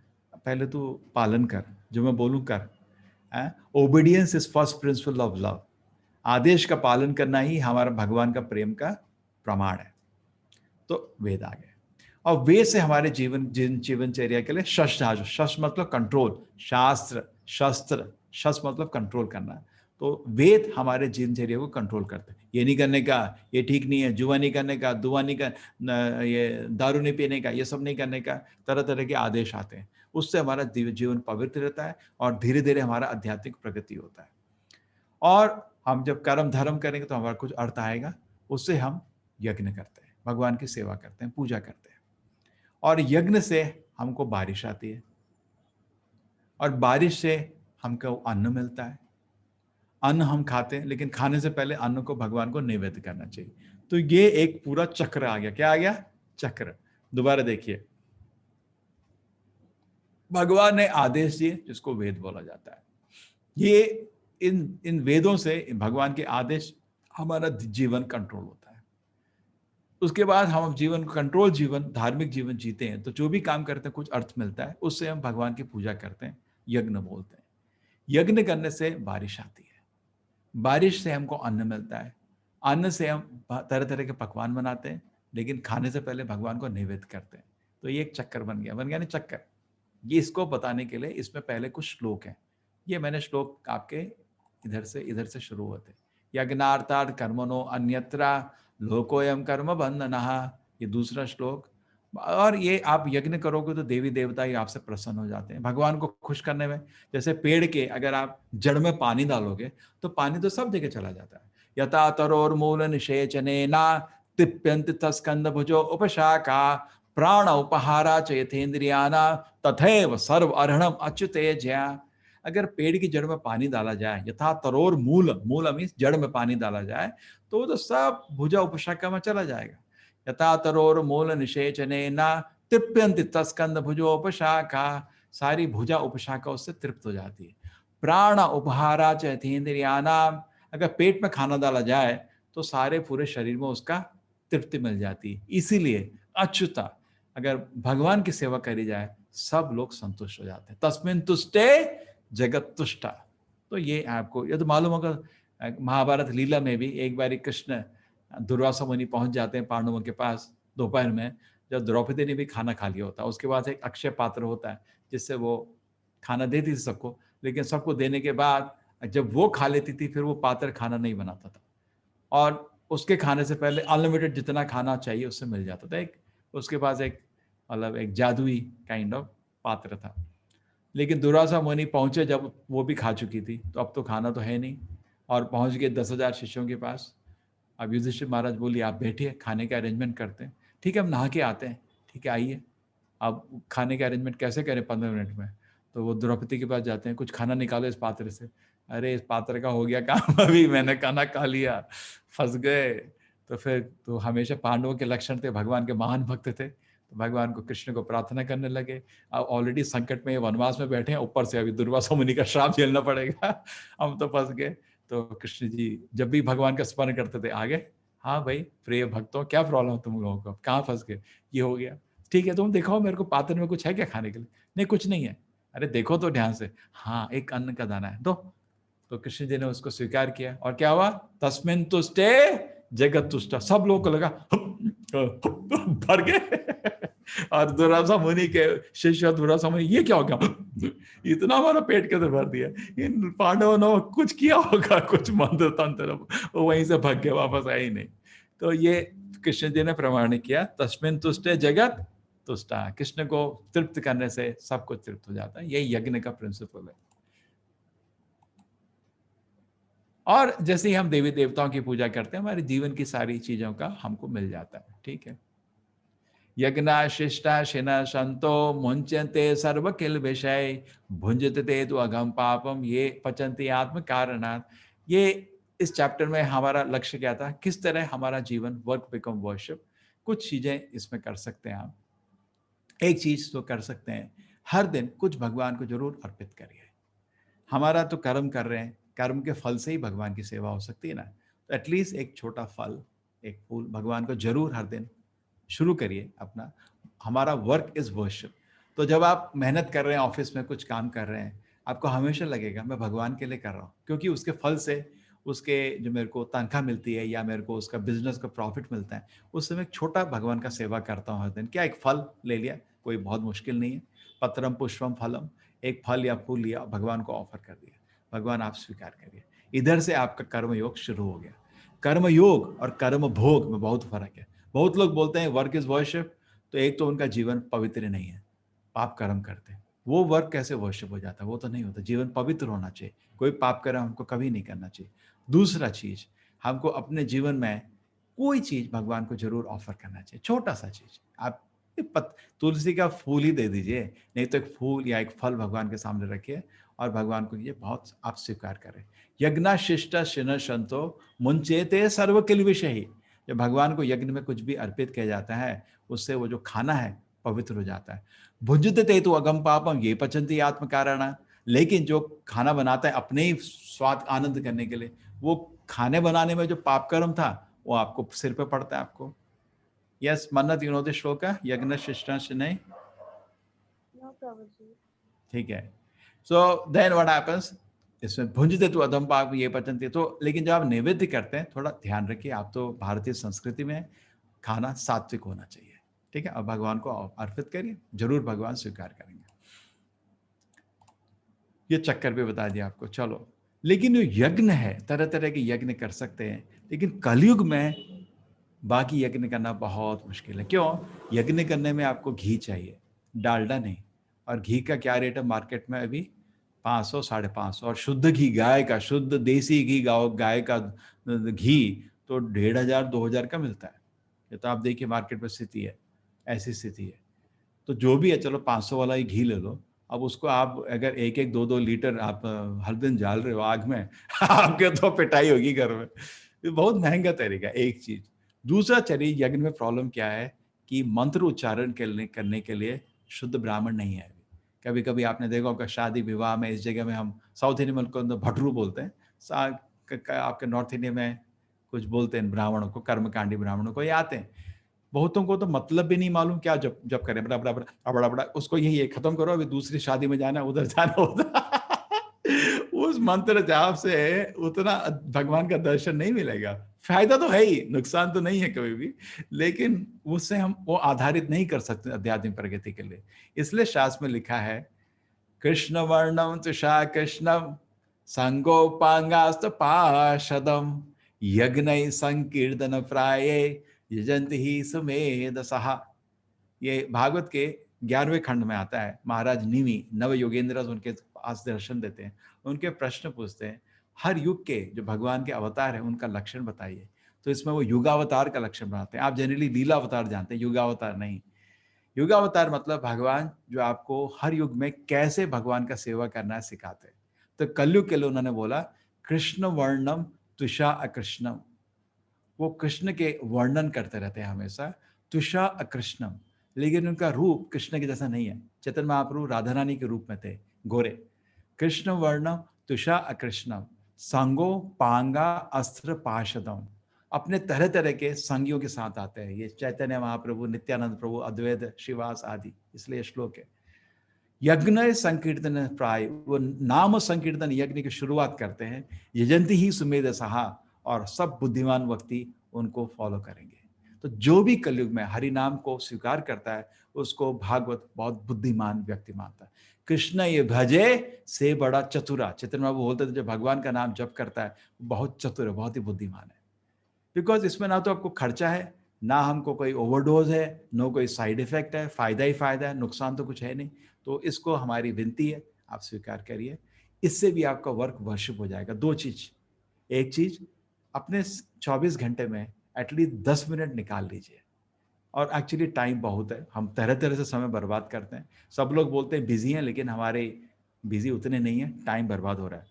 पहले तो पालन कर, जो मैं बोलूँ कर। Obedience is first principle of love. आदेश का पालन करना ही हमारा भगवान का प्रेम का प्रमाण है। तो वेद आ गए, और वेद से हमारे जीवनचर्या के लिए शस्त्र, शस्त्र मतलब कंट्रोल, शास्त्र शस्त्र, शस्त्र मतलब कंट्रोल करना। तो वेद हमारे जीवनचर्या को कंट्रोल करते हैं। ये नहीं करने का, ये ठीक नहीं है, जुआ नहीं करने का, दुआ नहीं कर, ये दारू नहीं पीने का, ये सब नहीं करने का, तरह तरह के आदेश आते हैं। उससे हमारा जीवन पवित्र रहता है और धीरे धीरे हमारा आध्यात्मिक प्रगति होता है। और हम जब कर्म धर्म करेंगे तो हमारा कुछ अर्थ आएगा, उससे हम यज्ञ करते हैं, भगवान की सेवा करते हैं, पूजा करते हैं, और यज्ञ से हमको बारिश आती है, और बारिश से हमको अन्न मिलता है। अन्न हम खाते हैं, लेकिन खाने से पहले अन्न को भगवान को नैवेद्य करना चाहिए। तो ये एक पूरा चक्र आ गया। क्या आ गया? चक्र। दोबारा देखिए, भगवान ने आदेश दिए जिसको वेद बोला जाता है। ये इन वेदों से, भगवान के आदेश, हमारा जीवन कंट्रोल होता है। उसके बाद हम जीवन कंट्रोल, जीवन धार्मिक जीवन जीते हैं, तो जो भी काम करते हैं कुछ अर्थ मिलता है, उससे हम भगवान की पूजा करते हैं, यज्ञ बोलते हैं। यज्ञ करने से बारिश आती है, बारिश से हमको अन्न मिलता है, अन्न से हम तरह तरह के पकवान बनाते हैं, लेकिन खाने से पहले भगवान को नैवेद्य करते हैं। तो ये एक चक्कर बन गया ना चक्कर। ये इसको बताने के लिए इसमें पहले कुछ श्लोक हैं। ये मैंने श्लोक आपके इधर से शुरू होते, यज्ञार्थात् कर्मणो अन्यत्र लोकोयम कर्म बंधनः, ये दूसरा श्लोक। और ये आप यज्ञ करोगे तो देवी देवता ही आपसे प्रसन्न हो जाते हैं, भगवान को खुश करने में। जैसे पेड़ के अगर आप जड़ में पानी डालोगे तो पानी तो सब जगह चला जाता है। यथा तरोर्मूल निषेचनेन तिप्यन्ति तस्कंद भुजो उपशाखा प्राण उपहारा चेतेन्द्रियाना तथैव सर्व अर्हणम अच्युते जया। अगर पेड़ की जड़ में पानी डाला जाए, यथा तरोर मूल, मूल मीन्स जड़ में पानी डाला जाए, तो सब भुजा उपशाखा में चला जाएगा। यथा तरोर मूल निषेचनेन तृप्यन्ति तस्कंद भुजोपशाखा, सारी भुजा उपशाखा उससे तृप्त हो जाती है। प्राण उपहारा चेतेन्द्रियानाम, अगर पेट में खाना डाला जाए तो सारे पूरे शरीर में उसका तृप्ति मिल जाती है। इसीलिए अच्युता, अगर भगवान की सेवा करी जाए सब लोग संतुष्ट हो जाते हैं। तस्मिन् तुष्टे जगत तुष्टा। तो ये आपको ये तो मालूम होगा, महाभारत लीला में भी एक बार कृष्ण दुर्वासा मुनि पहुंच जाते हैं पांडवों के पास दोपहर में, जब द्रौपदी ने भी खाना खा लिया होता है। उसके बाद एक अक्षय पात्र होता है जिससे वो खाना देती थी सबको, लेकिन सबको देने के बाद जब वो खा लेती थी फिर वो पात्र खाना नहीं बनाता था, और उसके खाने से पहले अनलिमिटेड जितना खाना चाहिए उससे मिल जाता था। एक उसके पास एक मतलब एक जादुई काइंड ऑफ पात्र था। लेकिन दुर्वासा मुनि पहुंचे जब वो भी खा चुकी थी, तो अब तो खाना तो है नहीं, और पहुंच गए 10,000 शिष्यों के पास। अब युधिष्ठिर महाराज बोली आप बैठिए, खाने का अरेंजमेंट करते हैं। ठीक है, हम नहा के आते हैं। ठीक है, आइए। अब खाने का अरेंजमेंट कैसे करें 15 मिनट में? तो वो द्रौपदी के पास जाते हैं, कुछ खाना निकालो इस पात्र से। अरे इस पात्र का हो गया काम, अभी मैंने खाना खा लिया, फंस गए। तो फिर तो हमेशा पांडवों के लक्षण थे, भगवान के महान भक्त थे, तो भगवान को कृष्ण को प्रार्थना करने लगे। अब ऑलरेडी संकट में वनवास में बैठे हैं, ऊपर से अभी दुर्वासा मुनि का श्राप झेलना पड़ेगा, हम तो फंस गए। तो कृष्ण जी जब भी भगवान का स्मरण करते थे आगे, हाँ भाई प्रिय भक्तों क्या प्रॉब्लम तुम लोगों को, कहाँ फंस गए, ये हो गया। ठीक है, तुम देखो मेरे को पात्र में कुछ है क्या खाने के लिए? नहीं कुछ नहीं है। अरे देखो तो ध्यान से, हाँ एक अन्न का दाना है, दो। तो कृष्ण जी ने उसको स्वीकार किया, और क्या हुआ? तस्मिन् तुष्टे जगत तुष्टा। सब लोगों को लगा भर गए। और दुर्वासा मुनि के शिष्य दुर्वासा मुनि, ये क्या हो गया, इतना हमारा पेट कैसे भर दिया? इन पांडवों ने कुछ किया होगा, कुछ मंत्र तंत्र, वो वहीं से भाग गए, वापस आए ही नहीं। तो ये कृष्ण जी ने प्रमाणित किया, तस्मिन् तुष्टे जगत तुष्टा। कृष्ण को तृप्त करने से सब कुछ तृप्त हो जाता है। यही यज्ञ का प्रिंसिपल है। और जैसे ही हम देवी देवताओं की पूजा करते हैं, हमारे जीवन की सारी चीजों का हमको मिल जाता है। ठीक है। यज्ञा शिष्टा शिना संतो मुंचते सर्व किल विषय भुंजते ते तो अगम पापम ये पचंती आत्म कारणात्। ये इस चैप्टर में हमारा लक्ष्य क्या था, किस तरह हमारा जीवन वर्क बिकम वर्शिप। कुछ चीजें इसमें कर सकते हैं आप। एक चीज तो कर सकते हैं, हर दिन कुछ भगवान को जरूर अर्पित करिए। हमारा तो कर्म कर रहे हैं, कर्म के फल से ही भगवान की सेवा हो सकती है ना। तो एटलीस्ट एक छोटा फल, एक फूल भगवान को जरूर हर दिन शुरू करिए अपना। हमारा वर्क इज वर्शिप। तो जब आप मेहनत कर रहे हैं, ऑफिस में कुछ काम कर रहे हैं, आपको हमेशा लगेगा मैं भगवान के लिए कर रहा हूँ, क्योंकि उसके फल से, उसके जो मेरे को तनख्वाह मिलती है या मेरे को उसका बिजनेस का प्रॉफिट मिलता है, उससे मैं एक छोटा भगवान का सेवा करता हूँ हर दिन। क्या एक फल ले लिया, कोई बहुत मुश्किल नहीं है। पत्रम पुष्पम फलम, एक फल या फूल लिया, भगवान को ऑफर कर दिया, भगवान आप स्वीकार करिए। इधर से आपका कर्म योग शुरू हो गया। कर्म योग और कर्म भोग में बहुत फर्क है। बहुत लोग बोलते हैं वर्क इज वर्शिप, तो एक तो उनका जीवन पवित्र नहीं है, पाप कर्म करते हैं। वो वर्क कैसे वर्शिप हो जाता है? वो तो नहीं होता। जीवन पवित्र होना चाहिए, कोई पाप कर्म हमको कभी नहीं करना चाहिए। दूसरा चीज, हमको अपने जीवन में कोई चीज भगवान को जरूर ऑफर करना चाहिए, छोटा सा चीज। आप तुलसी का फूल ही दे दीजिए, नहीं तो एक फूल या एक फल भगवान के सामने रखिए और भगवान को ये बहुत आप स्वीकार करें। यज्ञ शिष्ट शिन संतो मुंचेते सर्व किल विषय। जब भगवान को यज्ञ में कुछ भी अर्पित किया जाता है, उससे वो जो खाना है पवित्र हो जाता है। भुंजते ते तो अगम पापम ये पचंती आत्म कारण। लेकिन जो खाना बनाता है अपने ही स्वाद आनंद करने के लिए, वो खाने बनाने में जो पाप कर्म था वो आपको सिर पे पड़ता है आपको। यस मन्नत, यू नो दिस श्लोक, यज्ञ शिष्टांश नहीं? No, Prabhuji. ठीक है। सो देन व्हाट हैपेंस, इसमें भुंजते तो अधम पाप ये पचनते। तो लेकिन जब आप नैवेद्य करते हैं, थोड़ा ध्यान रखिए, आप तो भारतीय संस्कृति में खाना सात्विक होना चाहिए। ठीक है, अब भगवान को अर्पित करिए, जरूर भगवान स्वीकार करेंगे। ये चक्कर भी बता दिया आपको। चलो, लेकिन जो यज्ञ है, तरह तरह के यज्ञ कर सकते हैं, लेकिन कलयुग में बाकी यज्ञ करना बहुत मुश्किल है। क्यों? यज्ञ करने में आपको घी चाहिए, डालडा नहीं। और घी का क्या रेट है मार्केट में अभी? 500 550। और शुद्ध घी, गाय का शुद्ध देसी घी, गाय का घी तो 1500 2000 का मिलता है। ये तो आप देखिए मार्केट में स्थिति है, ऐसी स्थिति है। तो जो भी है, चलो 500 वाला ही घी ले लो। अब उसको आप अगर 1 1 2 2 लीटर आप हर दिन डाल रहे हो आग में आपके तो पिटाई होगी घर में। ये बहुत महंगा तरीका है, एक चीज। दूसरा चलिए, यज्ञ में प्रॉब्लम क्या है कि मंत्र उच्चारण करने के लिए शुद्ध ब्राह्मण नहीं है। कभी कभी आपने देखा होगा शादी विवाह में, इस जगह में हम साउथ इंडियन मुल्क को भटरू बोलते हैं, आपके नॉर्थ इंडिया में कुछ बोलते हैं ब्राह्मणों को, कर्मकांडी ब्राह्मणों को। ये आते हैं, बहुतों को तो मतलब भी नहीं मालूम क्या जब जब करें, बड़ा बड़ा बड़ा बड़ा बड़ा उसको यही है, खत्म करो अभी दूसरी शादी में जाना, उधर जाना उधर उस मंत्र जाप से उतना भगवान का दर्शन नहीं मिलेगा। फायदा तो है ही, नुकसान तो नहीं है कभी भी, लेकिन उससे हम वो आधारित नहीं कर सकते आध्यात्मिक प्रगति के लिए। इसलिए शास्त्र में लिखा है, कृष्ण वर्णम तुषा कृष्णम संगोपांगास्त पाशदम यज्ञ संकीर्तन प्राये यजंति ही सुमेध सहा। ये भागवत के 11वें खंड में आता है। महाराज निमि नव योगेंद्र उनके पास दर्शन देते हैं, उनके प्रश्न पूछते हैं, हर युग के जो भगवान के अवतार हैं उनका लक्षण बताइए। तो इसमें वो युगावतार का लक्षण बनाते हैं। आप जनरली लीला अवतार जानते हैं, युगावतार नहीं। युगावतार मतलब भगवान जो आपको हर युग में कैसे भगवान का सेवा करना है सिखाते हैं। तो कलयुग के लिए उन्होंने बोला कृष्ण वर्णम तुषा अकृष्णम। वो कृष्ण के वर्णन करते रहते हैं हमेशा, तुषा अकृष्णम। लेकिन उनका रूप कृष्ण के जैसा नहीं है। चैतन्य महाप्रभु राधा रानी के रूप में थे, गोरे। कृष्ण वर्णम तुषा अकृष्णम संगो पांगा अस्त्र पाशदम। अपने तरह तरह के संगियों के साथ आते हैं। ये चैतन्य महाप्रभु, नित्यानंद प्रभु, अद्वैत श्रीवास आदि, इसलिए श्लोक है। यज्ञ संकीर्तन प्राय, वो नाम संकीर्तन यज्ञ की शुरुआत करते हैं, यजंती ही सुमेध सहा, और सब बुद्धिमान व्यक्ति उनको फॉलो करेंगे। तो जो भी कलयुग में हरि नाम को स्वीकार करता है उसको भागवत बहुत बुद्धिमान व्यक्ति मानता है। कृष्ण ये भजे से बड़ा चतुरा, चैतन्य बाबू बोलते थे जो भगवान का नाम जप करता है बहुत चतुर है, बहुत ही बुद्धिमान है। बिकॉज इसमें ना तो आपको खर्चा है, ना हमको कोई ओवरडोज है, नो कोई साइड इफेक्ट है, फायदा ही फायदा है, नुकसान तो कुछ है नहीं। तो इसको हमारी विनती है, आप स्वीकार करिए। इससे भी आपका वर्क वर्शिप हो जाएगा। दो चीज, एक चीज, अपने 24 घंटे में एटलीस्ट 10 मिनट निकाल लीजिए। और एक्चुअली टाइम बहुत है, हम तरह तरह से समय बर्बाद करते हैं। सब लोग बोलते हैं बिजी हैं, लेकिन हमारे बिजी उतने नहीं है, टाइम बर्बाद हो रहा है।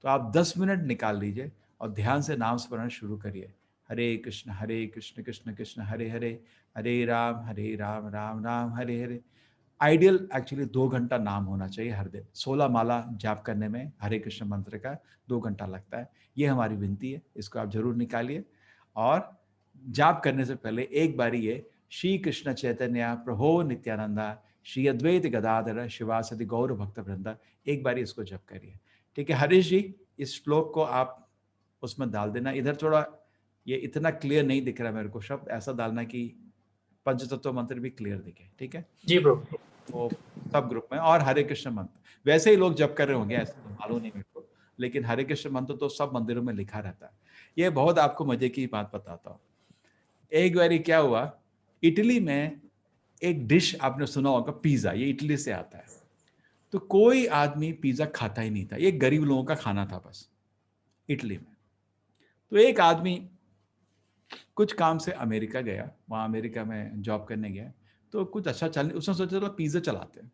तो आप 10 मिनट निकाल लीजिए और ध्यान से नाम स्मरण शुरू करिए। हरे कृष्ण कृष्ण कृष्ण हरे हरे, हरे राम राम राम हरे हरे। आइडियल एक्चुअली 2 घंटा नाम होना चाहिए हर दिन। 16 माला जाप करने में हरे कृष्ण मंत्र का 2 घंटा लगता है। ये हमारी विनती है, इसको आप जरूर निकालिए। और जाप करने से पहले एक बारी ये श्री कृष्ण चैतन्य प्रभो नित्यानंदा श्री अद्वैत गदाधर शिवासदि गौर भक्त वृंदा, एक बारी इसको जप करिए। ठीक है हरीश जी, इस श्लोक को आप उसमें डाल देना। इधर थोड़ा ये इतना क्लियर नहीं दिख रहा मेरे को, शब्द ऐसा डालना कि पंचतत्व मंत्र भी क्लियर दिखे। ठीक है जी प्रभु। वो सब ग्रुप में। और हरे कृष्ण मंत्र वैसे ही लोग जप कर रहे होंगे, ऐसा तो मालूम नहीं मेरे को, लेकिन हरे कृष्ण मंत्र तो सब मंदिरों में लिखा रहता है। ये बहुत आपको मजे की बात बताता हूँ। एक बारी क्या हुआ, इटली में एक डिश आपने सुना होगा पिज्जा, ये इटली से आता है। तो कोई आदमी पिज्जा खाता ही नहीं था, ये गरीब लोगों का खाना था बस इटली में। तो एक आदमी कुछ काम से अमेरिका गया, वहाँ अमेरिका में जॉब करने गया, तो कुछ अच्छा चल, उसने सोचा चलो पिज्जा चलाते हैं।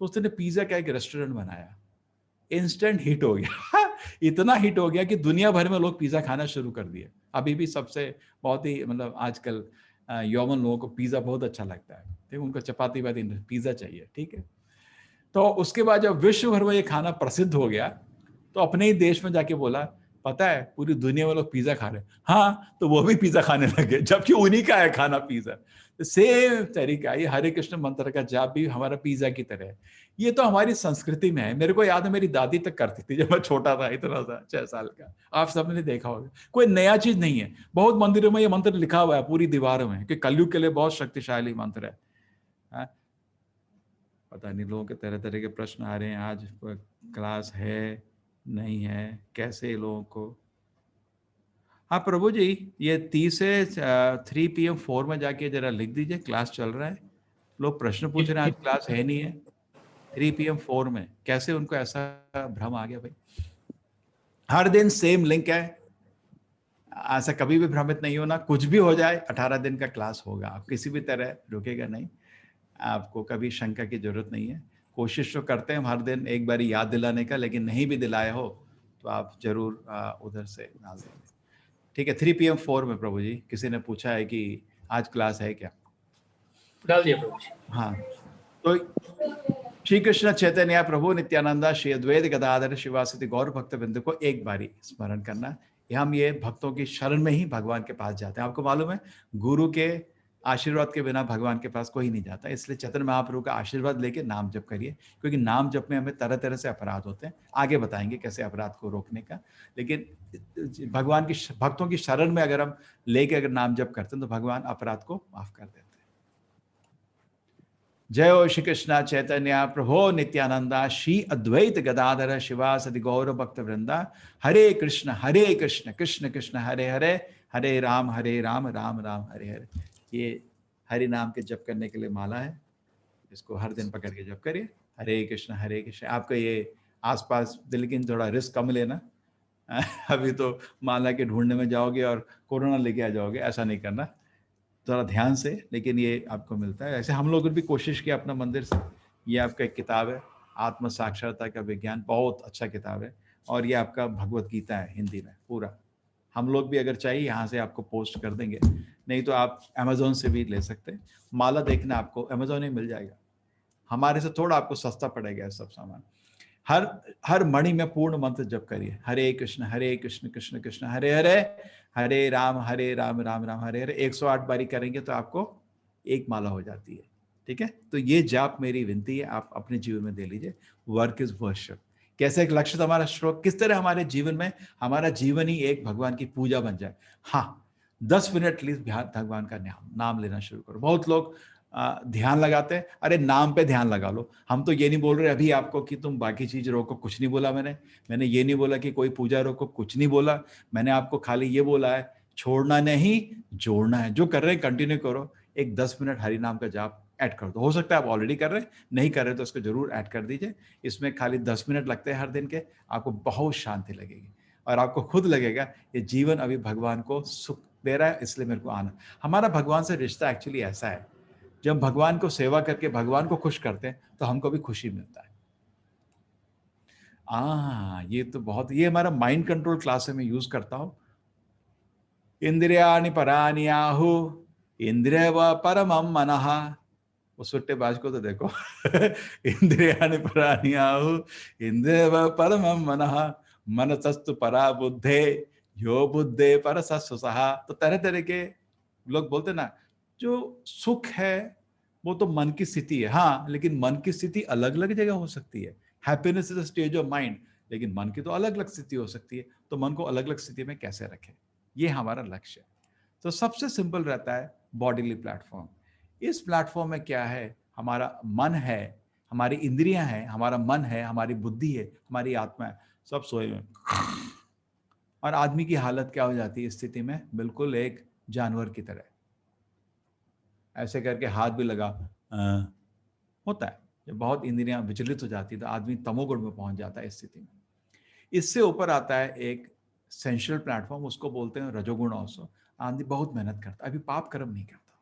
तो उसने पिज्जा का एक रेस्टोरेंट बनाया, इंस्टेंट हिट हो गया इतना हिट हो गया कि दुनिया भर में लोग पिज्जा खाना शुरू कर दिए। अभी भी सबसे बहुत ही मतलब आजकल यौवन लोगों को पिज्जा बहुत अच्छा लगता है, ठीक, उनको चपाती वाती पिज्जा चाहिए। ठीक है, तो उसके बाद जब विश्व भर में ये खाना प्रसिद्ध हो गया, तो अपने ही देश में जाके बोला पता है पूरी दुनिया में लोग पिज्जा खा रहे हैं। हाँ, तो वो भी पिज्जा खाने लगे, जबकि उन्हीं का है खाना पिज्जा। तो सेम तरीका ये हरे कृष्ण मंत्र का जाप भी हमारा पिज्जा की तरह है। ये तो हमारी संस्कृति में है। मेरे को याद है मेरी दादी तक करती थी जब मैं छोटा था, इतना सा 6 साल का। आप सबने देखा होगा, कोई नया चीज नहीं है। बहुत मंदिरों में ये मंत्र लिखा हुआ है पूरी दीवारों में कि कलयुग के लिए बहुत शक्तिशाली मंत्र है। हाँ? पता नहीं लोगों के तरह तरह के प्रश्न आ रहे हैं। आज क्लास है नहीं है, कैसे लोगों को। हाँ प्रभु जी, ये 30 से 3 PM 4 में जाके जरा लिख दीजिए क्लास चल रहा है। लोग प्रश्न पूछ रहे हैं आज क्लास है नहीं है। 3 PM 4 में कैसे उनको ऐसा भ्रम आ गया भाई। हर दिन सेम लिंक है, ऐसा कभी भी भ्रमित नहीं होना। कुछ भी हो जाए 18 दिन का क्लास होगा, आप किसी भी तरह रुकेगा नहीं। आपको कभी शंका की जरूरत नहीं है। कोशिश तो करते हैं हर दिन एक बारी याद दिलाने का, लेकिन नहीं भी दिलाए हो तो आप जरूर उधर से डाल देंगे। ठीक है 3 PM 4 में प्रभु जी, किसी ने पूछा है कि आज क्लास है क्या। डाल दिया प्रभु जी। हाँ, तो श्री कृष्ण चैतन्य प्रभु नित्यानंदा श्री अद्वैत गदाधर शिवासदि गौर भक्त बिंदु को एक बारी स्मरण करना। हम ये भक्तों की शरण में ही भगवान के पास जाते हैं। आपको मालूम है गुरु के आशीर्वाद के बिना भगवान के पास कोई नहीं जाता। इसलिए चैतन्य महाप्रभु का आशीर्वाद लेके नाम जप करिए, क्योंकि नाम जप में हमें तरह तरह से अपराध होते हैं। आगे बताएंगे कैसे अपराध को रोकने का। लेकिन भगवान की भक्तों की शरण में अगर हम लेके अगर नाम जप करते हैं तो भगवान अपराध को माफ कर देते हैं। जय हो श्री कृष्ण चैतन्य प्रभो नित्यानंदा श्री अद्वैत गदाधर शिवासदि गौर भक्त वृंदा। हरे कृष्ण कृष्ण कृष्ण हरे हरे, हरे राम राम राम हरे हरे। ये हरि नाम के जप करने के लिए माला है, इसको हर दिन पकड़ के जप करिए। हरे कृष्ण आपको ये आसपास, लेकिन थोड़ा रिस्क कम लेना अभी तो माला के ढूंढने में जाओगे और कोरोना लेके आ जाओगे, ऐसा नहीं करना, थोड़ा ध्यान से। लेकिन ये आपको मिलता है। ऐसे हम लोगों ने भी कोशिश की अपना मंदिर से। ये आपका एक किताब है, आत्म साक्षरता का विज्ञान, बहुत अच्छा किताब है। और ये आपका भगवत गीता है हिंदी में पूरा। हम लोग भी अगर चाहिए यहाँ से आपको पोस्ट कर देंगे, नहीं तो आप अमेजोन से भी ले सकते हैं। माला देखना आपको अमेजोन में मिल जाएगा, हमारे से थोड़ा आपको सस्ता पड़ेगा सब सामान। हर मणि में पूर्ण मंत्र जप करिए। हरे कृष्ण कृष्ण कृष्ण हरे हरे, हरे राम राम राम हरे हरे। 108 बारी करेंगे तो आपको एक माला हो जाती है। ठीक है, तो ये जाप मेरी विनती है, आप अपने जीवन में दे लीजिए। Work is worship. कैसे एक लक्ष्य हमारा श्लोक, किस तरह हमारे जीवन में हमारा जीवन ही एक भगवान की पूजा बन जाए। हाँ, 10 मिनट प्लीज भगवान का नाम लेना शुरू करो। बहुत लोग ध्यान लगाते हैं, अरे नाम पे ध्यान लगा लो। हम तो ये नहीं बोल रहे अभी आपको कि तुम बाकी चीज रोको, कुछ नहीं बोला मैंने ये नहीं बोला कि कोई पूजा रोको, कुछ नहीं बोला मैंने। आपको खाली ये बोला है छोड़ना नहीं, जोड़ना है। जो कर रहे हैं कंटिन्यू करो। एक 10 मिनट हरि नाम का जाप ऐड कर दो। हो सकता है आप ऑलरेडी कर रहे हैं, नहीं कर रहे तो उसको जरूर ऐड कर दीजिए। इसमें खाली 10 मिनट लगते हैं हर दिन के, आपको बहुत शांति लगेगी और आपको खुद लगेगा ये जीवन अभी भगवान को सुख दे रहा है, इसलिए मेरे को आना। हमारा भगवान से रिश्ता एक्चुअली ऐसा है, जब भगवान को सेवा करके भगवान को खुश करते हैं तो हमको भी खुशी मिलता है। ये तो बहुत, ये हमारा माइंड कंट्रोल क्लास है, मैं यूज करता हूं। इंद्रियाणि पराणि आहु इंद्रिय व परमम मनः। वो सुट्टेबाज को तो देखो इंद्रियाणि पराणि आहु इंद्रिय व परमम मनः मनसस्तु परा बुद्धे यो बुद्धे परसस्सु सहा। तो तरह तरह के लोग बोलते ना, जो सुख है वो तो मन की स्थिति है। हाँ, लेकिन मन की स्थिति अलग अलग जगह हो सकती है। Happiness is a stage of mind, लेकिन मन की तो अलग अलग स्थिति हो सकती है। तो मन को अलग अलग स्थिति में कैसे रखें, ये हमारा लक्ष्य है। तो सबसे सिंपल रहता है बॉडीली प्लेटफॉर्म। इस प्लेटफॉर्म में क्या है, हमारा मन है, हमारी इंद्रियां हैं, हमारा मन है, हमारी बुद्धि है, हमारी आत्मा है, सब सोए हुए। और आदमी की हालत क्या हो जाती है इस स्थिति में, बिल्कुल एक जानवर की तरह। ऐसे करके हाथ भी लगा होता है। जब बहुत इंद्रियां विचलित हो जाती है तो आदमी तमोगुण में पहुंच जाता है इस स्थिति में। इससे ऊपर आता है एक सेंशुअल प्लेटफॉर्म, उसको बोलते हैं रजोगुण ऑल्सो। आदमी बहुत मेहनत करता है, अभी पाप कर्म नहीं करता,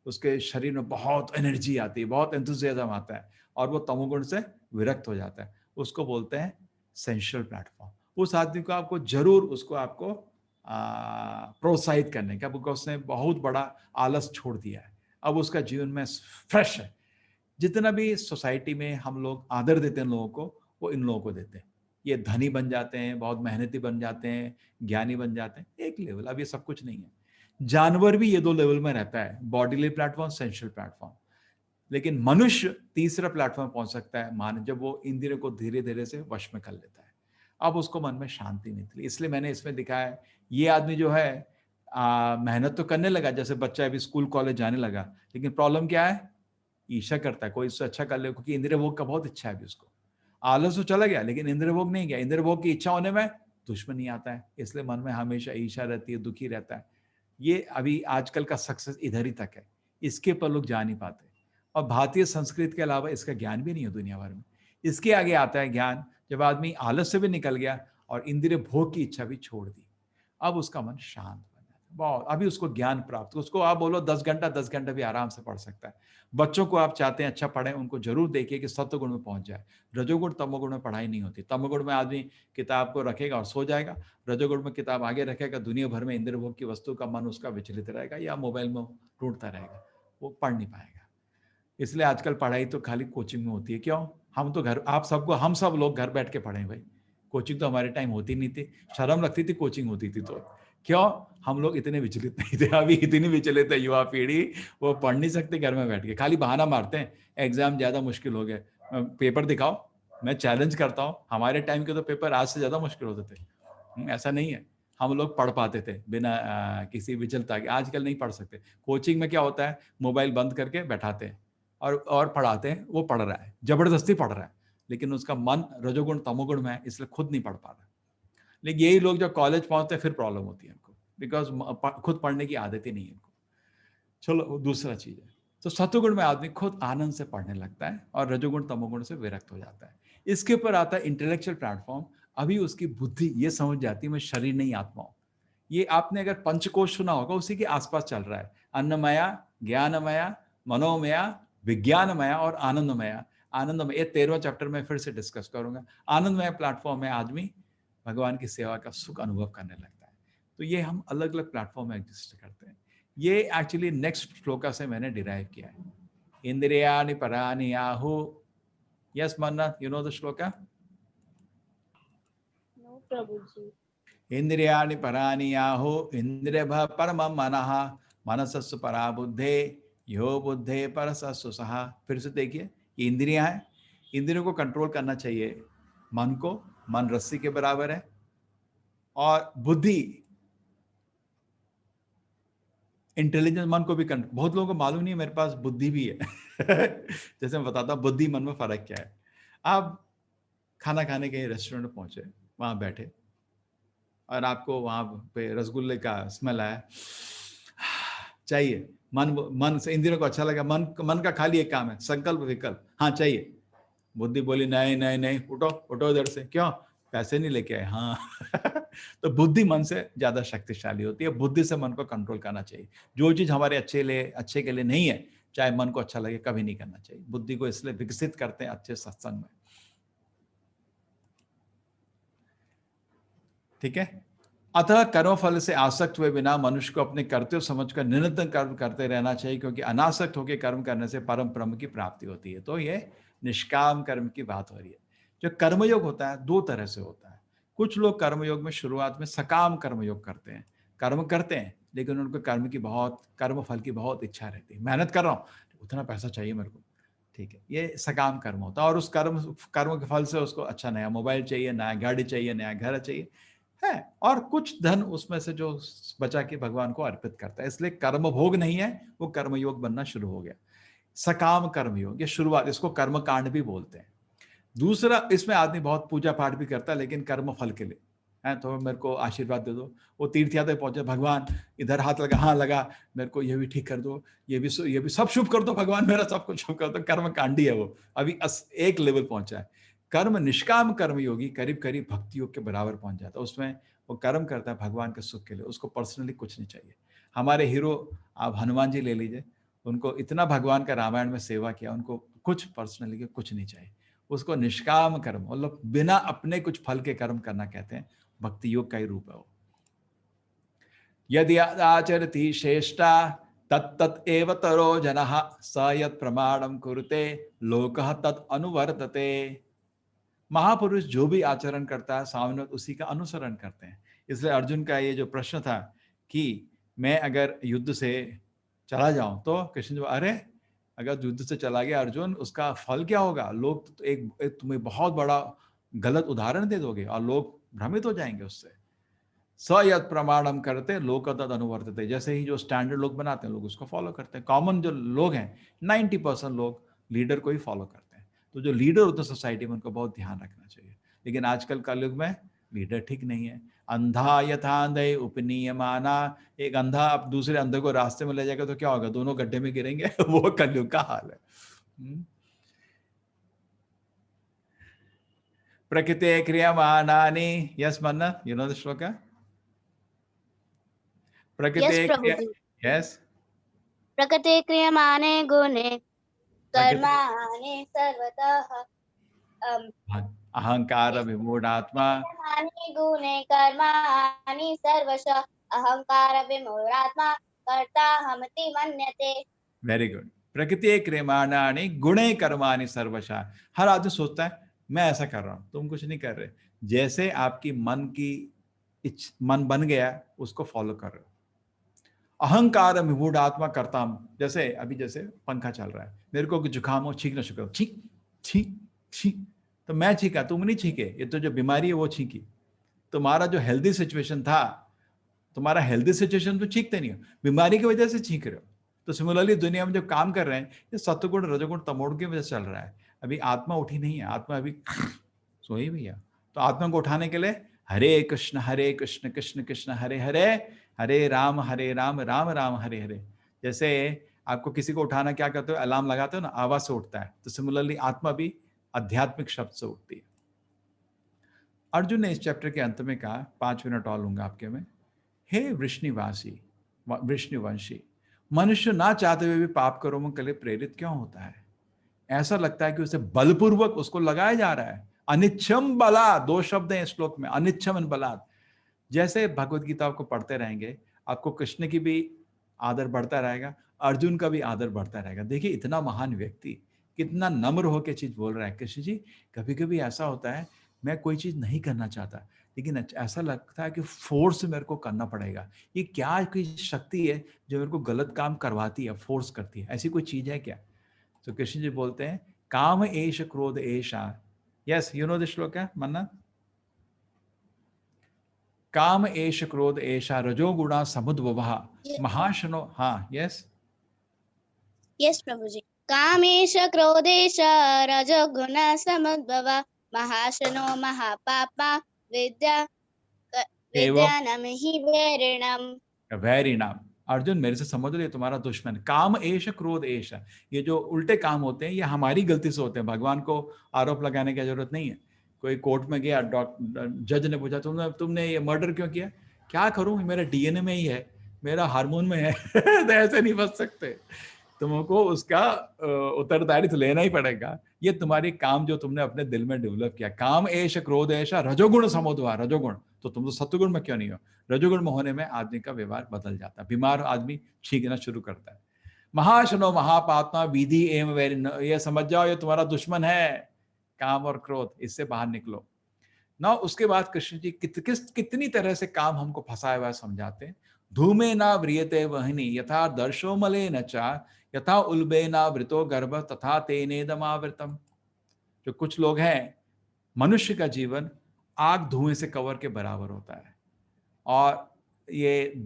उसके शरीर में बहुत एनर्जी आती है, बहुत एंथुसियाज्म आता है और वो तमोगुण से विरक्त हो जाता है, उसको बोलते हैं सेंशुअल प्लेटफॉर्म। उस आदमी को आपको जरूर उसको आपको प्रोत्साहित करने का, बिकॉज उसने बहुत बड़ा आलस छोड़ दिया है, अब उसका जीवन में फ्रेश है। जितना भी सोसाइटी में हम लोग आदर देते हैं लोगों को, वो इन लोगों को देते हैं। ये धनी बन जाते हैं, बहुत मेहनती बन जाते हैं, ज्ञानी बन जाते हैं, एक लेवल। अब ये सब कुछ नहीं है। जानवर भी ये 2 लेवल में रहता है, बॉडीली प्लेटफॉर्म, सेंशुअल प्लेटफॉर्म। लेकिन मनुष्य तीसरा प्लेटफॉर्म पहुंच सकता है, मान जब वो इंद्रियों को धीरे धीरे से वश में कर लेता है, अब उसको मन में शांति मिलती है। इसलिए मैंने इसमें दिखाया है, ये आदमी जो है मेहनत तो करने लगा, जैसे बच्चा अभी स्कूल कॉलेज जाने लगा, लेकिन प्रॉब्लम क्या है, ईर्ष्या करता है कोई इससे अच्छा कर ले, क्योंकि इंद्रिय भोग का बहुत इच्छा है अभी उसको। आलस तो चला गया लेकिन इंद्रिय भोग नहीं गया। इंद्रिय भोग की इच्छा होने में दुश्मनी आता है, इसलिए मन में हमेशा ईर्ष्या रहती है, दुखी रहता है। ये अभी आजकल का सक्सेस इधर ही तक है, इसके पर लोग जा नहीं पाते। और भारतीय संस्कृति के अलावा इसका ज्ञान भी नहीं है दुनिया भर में। इसके आगे आता है ज्ञान, जब आदमी आलस से भी निकल गया और इंद्रिय भोग की इच्छा भी छोड़ दी, अब उसका मन शांत बन जाता है बहुत। अभी उसको ज्ञान प्राप्त, उसको आप बोलो 10 घंटा भी आराम से पढ़ सकता है। बच्चों को आप चाहते हैं अच्छा पढ़ें, उनको जरूर देखिए कि सत्वगुण में पहुंच जाए। रजोगुण तमोगुण में पढ़ाई नहीं होती। तमोगुण में आदमी किताब को रखेगा और सो जाएगा, रजोगुण में किताब आगे रखेगा, दुनिया भर में इंद्रिय भोग की वस्तु का मन उसका विचलित रहेगा या मोबाइल में ढूंढता रहेगा, वो पढ़ नहीं पाएगा। इसलिए आजकल पढ़ाई तो खाली कोचिंग में होती है। क्यों? हम तो घर, आप सबको, हम सब लोग घर बैठ के पढ़ें भाई। कोचिंग तो हमारे टाइम होती नहीं थी, शर्म लगती थी कोचिंग होती थी तो। क्यों? हम लोग इतने विचलित नहीं थे। अभी इतनी विचलित है युवा पीढ़ी, वो पढ़ नहीं सकते घर में बैठ के, खाली बहाना मारते हैं एग्जाम ज्यादा मुश्किल हो गए, पेपर दिखाओ। मैं चैलेंज करता हूँ, हमारे टाइम के तो पेपर आज से ज्यादा मुश्किल होते थे। ऐसा नहीं है, हम लोग पढ़ पाते थे बिना किसी विचलता के। आजकल नहीं पढ़ सकते। कोचिंग में क्या होता है, मोबाइल बंद करके बैठाते हैं और पढ़ाते हैं, वो पढ़ रहा है, जबरदस्ती पढ़ रहा है, लेकिन उसका मन रजोगुण तमोगुण में है, इसलिए खुद नहीं पढ़ पा रहा। लेकिन यही लोग जब कॉलेज पहुंचते हैं फिर प्रॉब्लम होती है इनको, बिकॉज खुद पढ़ने की आदत ही नहीं है इनको। चलो दूसरा चीज है, तो सत्वगुण में आदमी खुद आनंद से पढ़ने लगता है और रजोगुण तमोगुण से विरक्त हो जाता है। इसके ऊपर आता है इंटेलेक्चुअल प्लेटफॉर्म। अभी उसकी बुद्धि ये समझ जाती है मैं शरीर नहीं आत्मा हूं। ये आपने अगर पंचकोश सुना होगा, उसी के आसपास चल रहा है। अन्नमया, ज्ञानमया, मनोमया, विज्ञानमया और आनंदमया। आनंदमय, ये 13वां चैप्टर में फिर से डिस्कस करूंगा। आनंदमय प्लेटफॉर्म में आदमी भगवान की सेवा का सुख अनुभव करने लगता है। तो ये हम अलग अलग प्लेटफॉर्म में एग्जिस्ट करते हैं। ये एक्चुअली नेक्स्ट श्लोका से मैंने डिराइव किया है। इंद्रियाणि पराणि आहु। Yes Manna, you know the shloka? No प्रभु जी। इंद्रियाणि पराणि आहु इंद्रियभः परमं मनः मनसस्सु परा बुद्धे यो बुद्धे परसस्सु सहा। फिर से देखिए, इंद्रियां हैं, इंद्रियों को कंट्रोल करना चाहिए मन को। मन रस्सी के बराबर है। और बुद्धि, इंटेलिजेंस, मन को भी कंट्रोल। बहुत लोगों को मालूम नहीं है मेरे पास बुद्धि भी है जैसे मैं बताता हूँ बुद्धि मन में फर्क क्या है। आप खाना खाने के रेस्टोरेंट में पहुंचे, वहां बैठे, और आपको वहां पे रसगुल्ले का स्मेल आया, चाहिए। मन से इंद्रियों को अच्छा लगा, मन का खाली एक काम है, संकल्प विकल्प, हाँ चाहिए। बुद्धि बोली नहीं नहीं नहीं, उठो उठो इधर से, क्यों, पैसे नहीं लेके आए, हाँ। तो बुद्धि मन से ज्यादा शक्तिशाली होती है, बुद्धि से मन को कंट्रोल करना चाहिए। जो चीज हमारे अच्छे के लिए नहीं है, चाहे मन को अच्छा लगे, कभी नहीं करना चाहिए। बुद्धि को इसलिए विकसित करते हैं अच्छे सत्संग में, ठीक है। अतः कर्मफल से आसक्त हुए बिना मनुष्य को अपने कर्तव्य समझकर निरंतर कर्म करते रहना चाहिए, क्योंकि अनासक्त होकर कर्म करने से परम ब्रह्म की प्राप्ति होती है। तो ये निष्काम कर्म की बात हो रही है। जो कर्मयोग होता है दो तरह से होता है। कुछ लोग कर्मयोग में शुरुआत में सकाम कर्मयोग करते हैं, कर्म करते हैं लेकिन उनको कर्म फल की बहुत इच्छा रहती है, मेहनत कर रहा हूँ उतना पैसा चाहिए मेरे को, ठीक है, ये सकाम कर्म होता है। और उस कर्म के फल से उसको अच्छा नया मोबाइल चाहिए, नया गाड़ी चाहिए, नया घर चाहिए है, और कुछ धन उसमें से जो बचा के भगवान को अर्पित करता है, इसलिए कर्म भोग नहीं है, वो कर्मयोग बनना शुरू हो गया। सकाम कर्मयोग, ये शुरुआत, इसको कर्म कांड भी बोलते हैं। दूसरा, इसमें आदमी बहुत पूजा पाठ भी करता है लेकिन कर्म फल के लिए है, तो मेरे को आशीर्वाद दे दो। वो तीर्थ यात्रा पहुंचे, भगवान इधर हाथ लगा, हाँ लगा, मेरे को ये भी ठीक कर दो, ये भी सब शुभ कर दो भगवान, मेरा सब कुछ शुभ कर दो। कर्म कांडी है वो, अभी एक लेवल पहुंचा है। कर्म निष्काम कर्म योगी करीब करीब भक्ति योग के बराबर पहुंच जाता है। उसमें वो कर्म करता है भगवान के सुख के लिए, उसको पर्सनली कुछ नहीं चाहिए। हमारे हीरो आप हनुमान जी ले लीजिए, उनको इतना भगवान का रामायण में सेवा किया, उनको कुछ पर्सनली कुछ नहीं चाहिए। उसको निष्काम कर्म, मतलब बिना अपने कुछ फल के कर्म करना कहते हैं, भक्ति योग का ही रूप है वो। यदि आचरति श्रेष्ठा तत्तत् एव तरो जनः स यत् प्रमाणम कुरुते लोकः तत् अनुवर्तते। महापुरुष जो भी आचरण करता है सामने उसी का अनुसरण करते हैं। इसलिए अर्जुन का ये जो प्रश्न था कि मैं अगर युद्ध से चला जाऊं, तो कृष्ण जो, अरे अगर युद्ध से चला गया अर्जुन, उसका फल क्या होगा? लोग तो एक तुम्हें बहुत बड़ा गलत उदाहरण दे दोगे और लोग भ्रमित हो जाएंगे उससे। स यत् प्रमाणम करते लोक तद अनुवर्तते, जैसे ही जो स्टैंडर्ड लोग बनाते हैं लोग उसको फॉलो करते हैं। कॉमन जो लोग हैं 90% लोग लीडर को ही फॉलो करते हैं। तो जो लीडर होते हैं सोसाइटी में, उनको बहुत ध्यान रखना चाहिए। लेकिन आजकल का युग में लीडर ठीक नहीं है। अंधा यथा अंधे उपनीयमाना, एक अंधा अब दूसरे अंधे को रास्ते में ले जाएगा तो क्या होगा? दोनों गड्ढे में गिरेंगे। वो कलयुग का हाल है। प्रकृति क्रियमाणानि, yes Manna, you know the shloka? Yes प्रकृति प्रभु क्रिया, जी। यस, प्रकृति क्रियमाणे गुणे प्रकृति कर्माणि सर्वतः अहंकार विमूढ़ात्मा, क्रियमाणे गुणे कर्माणि सर्वशः अहंकार विमूढ़ात्मा कर्ताहमति मन्यते। Very good. प्रकृति क्रियमाणानि गुणे कर्माणि सर्वशः। हर आदमी सोचता है मैं ऐसा कर रहा हूं, तुम कुछ नहीं कर रहे। जैसे आपकी मन बन गया उसको फॉलो कर रहे हो। अहंकार विमूढ़ आत्मा करता हूं, जैसे पंखा चल रहा है, मेरे को जुकाम हो, छींकना शुरू करो, छींक छींक छींक, तो मैं छींका, तुम नहीं छींके। ये तो जो बीमारी है वो छींकी। तुम्हारा जो हेल्दी सिचुएशन था, तुम्हारा हेल्दी सिचुएशन तो छींकते नहीं हो, बीमारी की वजह से छींक रहे हो। तो सिमिलरली दुनिया में जो काम कर रहे हैं ये सत्वगुण रजोगुण तमोगुण की वजह से चल रहा है। अभी आत्मा उठी नहीं है, आत्मा अभी सोई भी है। तो आत्मा को उठाने के लिए हरे कृष्ण कृष्ण कृष्ण हरे हरे, हरे राम राम राम हरे हरे। जैसे आपको किसी को उठाना क्या करते हो, अलार्म लगाते हो ना, आवाज से उठता है। तो सिमिलरली आत्मा भी आध्यात्मिक शब्द से उठती है। अर्जुन ने इस चैप्टर के अंत में कहा, 5 मिनट और लूंगा आपके में, हे वृष्णिवंशी, मनुष्य ना चाहते हुए भी पाप कर्मों के लिए प्रेरित क्यों होता है? ऐसा लगता है कि उसे बलपूर्वक उसको लगाया जा रहा है। अनिच्छम बला, 2 शब्द हैं इस श्लोक में, अनिच्छम एंड बलात्। जैसे भगवत गीता को पढ़ते रहेंगे, आपको कृष्ण की भी आदर बढ़ता रहेगा, अर्जुन का भी आदर बढ़ता रहेगा। देखिए इतना महान व्यक्ति कितना नम्र होकर चीज बोल रहा है। कृष्ण जी, कभी कभी ऐसा होता है मैं कोई चीज नहीं करना चाहता, लेकिन ऐसा लगता है कि फोर्स मेरे को करना पड़ेगा। ये क्या कोई शक्ति है जो मेरे को गलत काम करवाती है, फोर्स करती है? ऐसी कोई चीज है क्या? तो कृष्ण जी बोलते हैं, काम एष क्रोध एषा। यस, यू नो दिस श्लोक है मन्ना? काम एष क्रोध एषा रजोगुणा समुद्भवः महाशनो। हाँ, यस यस प्रभु जी। कामेश क्रोधेश रजोगुण समुद्भव महाशनो महापापा विद्या एवं विद्यानाम हि वैरिणम। वेरी नाम। अर्जुन मेरे से समझ लो, ये तुम्हारा दुश्मन। काम एश क्रोध एश, ये जो उल्टे काम होते हैं ये हमारी गलती से होते हैं। भगवान को आरोप लगाने की जरूरत नहीं है। कोई कोर्ट में गया, जज ने पूछा तुमने ये मर्डर क्यों किया? क्या करूं, मेरा डीएनए में ही है, मेरा हार्मोन में है। तो ऐसे नहीं बच सकते, तुमको उसका उत्तरदायित्व लेना ही पड़ेगा। ये तुम्हारी काम जो तुमने अपने दिल में डेवलप किया, काम एश क्रोध एश रजोगुण समोद्वा, रजोगुण। तो तुम तो सत्वगुण में क्यों नहीं हो? रजोगुण में होने में आदमी का व्यवहार बदल जाता है, बीमार आदमी छींकना शुरू करता है। महाशनो महापात्मा विधि एवं वैरी, ये समझ जाओ ये तुम्हारा दुश्मन है, काम और क्रोध, इससे बाहर निकलो ना। उसके बाद कृष्ण जी कितनी तरह से काम हमको फंसाया हुआ समझाते हैं। धूमे ना व्रियते वहनी यथा दर्शो मले न चा, यथा उल्बे ना वृतो गर्भ तथा तेनेदमावृतम। जो कुछ लोग हैं, मनुष्य का जीवन आग धुएं से कवर के बराबर होता है, और ये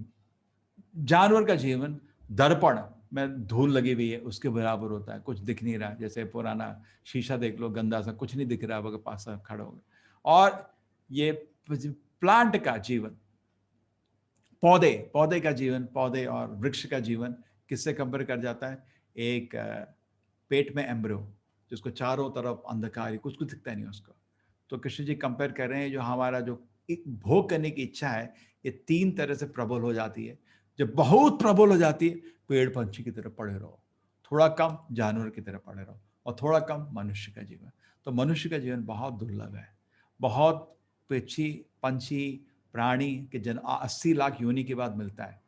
जानवर का जीवन दर्पण में धूल लगी हुई है उसके बराबर होता है, कुछ दिख नहीं रहा। जैसे पुराना शीशा देख लो, गंदा सा, कुछ नहीं दिख रहा, अगर पास खड़े हो गए। और ये प्लांट का जीवन, पौधे का जीवन, पौधे और वृक्ष का जीवन किससे कंपेयर कर जाता है? एक पेट में एम्ब्रियो जिसको चारों तरफ अंधकार, कुछ दिखता नहीं उसको। तो कृष्ण जी कंपेयर कर रहे हैं, जो हमारा जो भोग करने की इच्छा है, ये 3 तरह से प्रबल हो जाती है। जब बहुत प्रबल हो जाती है, पेड़ पंछी की तरफ पड़े रहो, थोड़ा कम जानवर की तरफ पड़े रहो, और थोड़ा कम मनुष्य का जीवन। तो मनुष्य का जीवन बहुत दुर्लभ है। बहुत पंछी प्राणी के जन्म 80 लाख योनि के बाद मिलता है,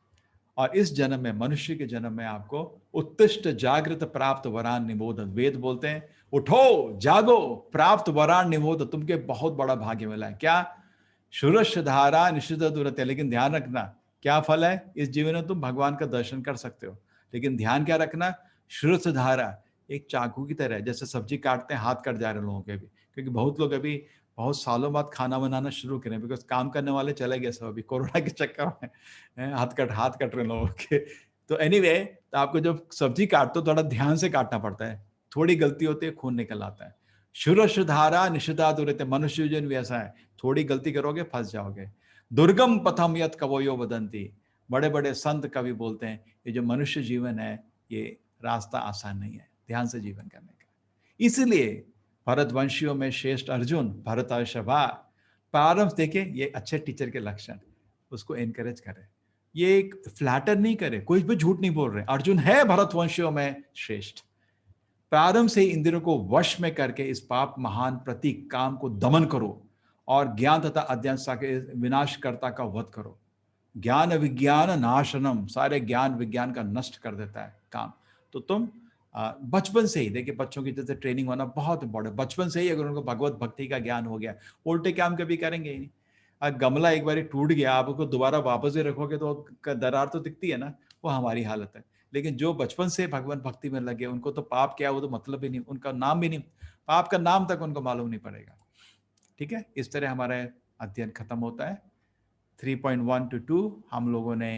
और इस जन्म में, मनुष्य के जन्म में आपको उत्तिष्ठ जागृत प्राप्त वरान निबोध। वेद बोलते हैं उठो जागो, प्राप्त वरान निबोध, तुमके बहुत बड़ा भाग्य मिला है। क्या? शूरश धारा निषिद्ध दूरते। लेकिन ध्यान रखना, क्या फल है? इस जीवन में तुम भगवान का दर्शन कर सकते हो, लेकिन ध्यान क्या रखना, शूरश धारा एक चाकू की तरह है। जैसे सब्जी काटते हैं, हाथ कट जा रहे लोगों के भी, क्योंकि बहुत लोग अभी बहुत सालों बाद खाना बनाना शुरू करें, बिकॉज काम करने वाले चले गए सब अभी कोरोना के चक्कर में, हाथ कट रहे लोगों के। तो एनीवे, तो आपको जब सब्जी काटते हो थोड़ा ध्यान से काटना पड़ता है, थोड़ी गलती होती है खून निकल आता है। शूरश धारा निषिद्धा दुरते, मनुष्य जीवन भी ऐसा है, थोड़ी गलती करोगे फंस जाओगे। दुर्गम पथम यत कवयो वदंती, बड़े बड़े संत कवि बोलते हैं ये जो मनुष्य जीवन है, ये रास्ता आसान नहीं है ध्यान से जीवन करने का। इसलिए भरतवंशियों में श्रेष्ठ अर्जुन, भरतर्षभा, प्रारंभ देखे, ये अच्छे टीचर के लक्षण, उसको एनकरेज करे, ये एक फ्लैटर नहीं करे, कोई भी झूठ नहीं बोल रहे। अर्जुन है भरतवंशियों में श्रेष्ठ। प्रारंभ से ही इंद्रियों को वश में करके इस पाप महान प्रतीक काम को दमन करो, और ज्ञान तथा अज्ञान के विनाशकर्ता का वध करो। ज्ञान विज्ञान नाशनम, सारे ज्ञान विज्ञान का नष्ट कर देता है काम। तो तुम बचपन से ही देखिए, बच्चों की जैसे ट्रेनिंग होना बहुत इंपॉर्टेंट। बचपन से ही अगर उनको भगवत भक्ति का ज्ञान हो गया, उल्टे काम कभी करेंगे ही नहीं। गमला एक बार टूट गया, आप उसको दोबारा वापस ही रखोगे तो दरार तो दिखती है ना, वो हमारी हालत है। लेकिन जो बचपन से भगवान भक्ति में लगे, उनको तो पाप क्या है वो तो मतलब ही नहीं, उनका नाम भी नहीं, पाप का नाम तक उनको मालूम नहीं पड़ेगा। ठीक है, इस तरह हमारा अध्ययन खत्म होता है। 3.1 to 2 हम लोगों ने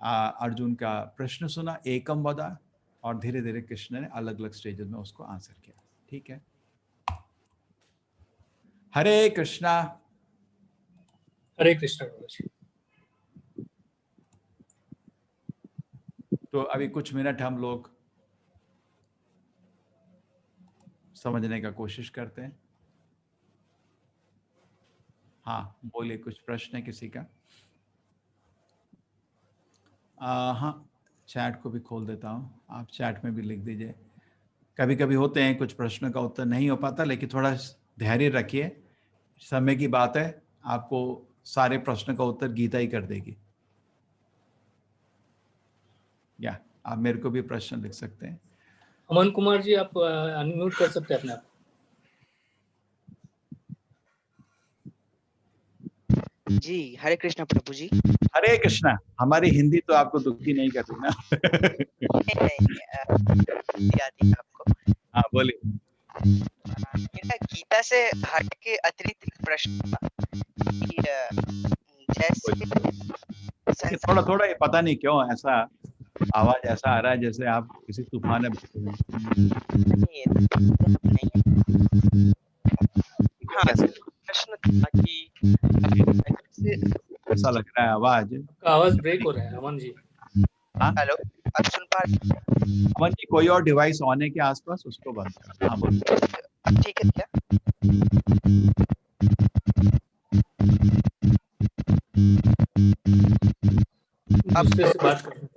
अर्जुन का प्रश्न सुना, एकम वदा, और धीरे धीरे कृष्ण ने अलग अलग स्टेजेस में उसको आंसर किया। ठीक है, हरे कृष्णा। हरे कृष्णा जी। तो अभी कुछ मिनट हम लोग समझने का कोशिश करते हैं। हाँ बोलिए, कुछ प्रश्न है किसी का? हाँ, चैट को भी खोल देता हूँ, आप चैट में भी लिख दीजिए। कभी कभी होते हैं कुछ प्रश्नों का उत्तर नहीं हो पाता, लेकिन थोड़ा धैर्य रखिए, समय की बात है, आपको सारे प्रश्न का उत्तर गीता ही कर देगी। या आप मेरे को भी प्रश्न लिख सकते हैं। अमन कुमार जी, आप अनम्यूट कर सकते हैं अपने आप। जी हरे कृष्णा प्रभु जी। हरे कृष्णा। हमारी हिंदी तो आपको दुखी नहीं कर रही ना? नहीं आपको। हाँ बोलिए। मेरा गीता से हट के अतिरिक्त एक प्रश्न था कि जैसे थोड़ा थोड़ा ये पता नहीं क्यों ऐसा आवाज ऐसा आ रहा है जैसे आप किसी तूफान में। हाँ, प्रश्न था कि ऐसा लग रहा है आवाज। आपका आवाज ब्रेक हो रहा है अमन जी। हाँ हेलो, अब सुन पा रहे हैं? अमन जी, कोई और डिवाइस ऑन है के आसपास, उसको बंद कर। हाँ बोलो। अब ठीक है क्या? अब दूसरे से बात कर रहे हैं।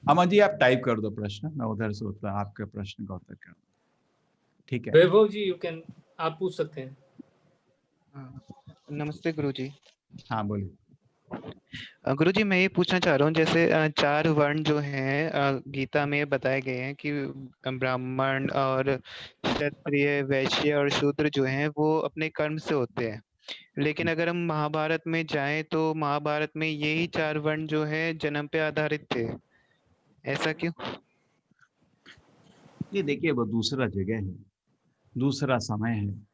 अमन जी आप टाइप कर दो प्रश्न, मैं उधर से उत्तर, आपके प्रश्न का उत्तर कर दूं। ठीक है। वैभव जी, यू कैन, आप पूछ सकते हैं। नमस्ते गुरुजी। हाँ बोलिए। गुरुजी मैं ये पूछना चाह रहा हूँ, जैसे 4 वर्ण जो हैं गीता में बताए गए हैं कि ब्राह्मण और क्षत्रिय, वैश्य और शूद्र जो हैं वो अपने कर्म से होते हैं। लेकिन अगर हम महाभारत में जाएं तो महाभारत में यही 4 वर्ण जो है जन्म पे आधारित थे, ऐसा क्यों? ये देखिए वो दूसरा जगह है, दूसरा समय है।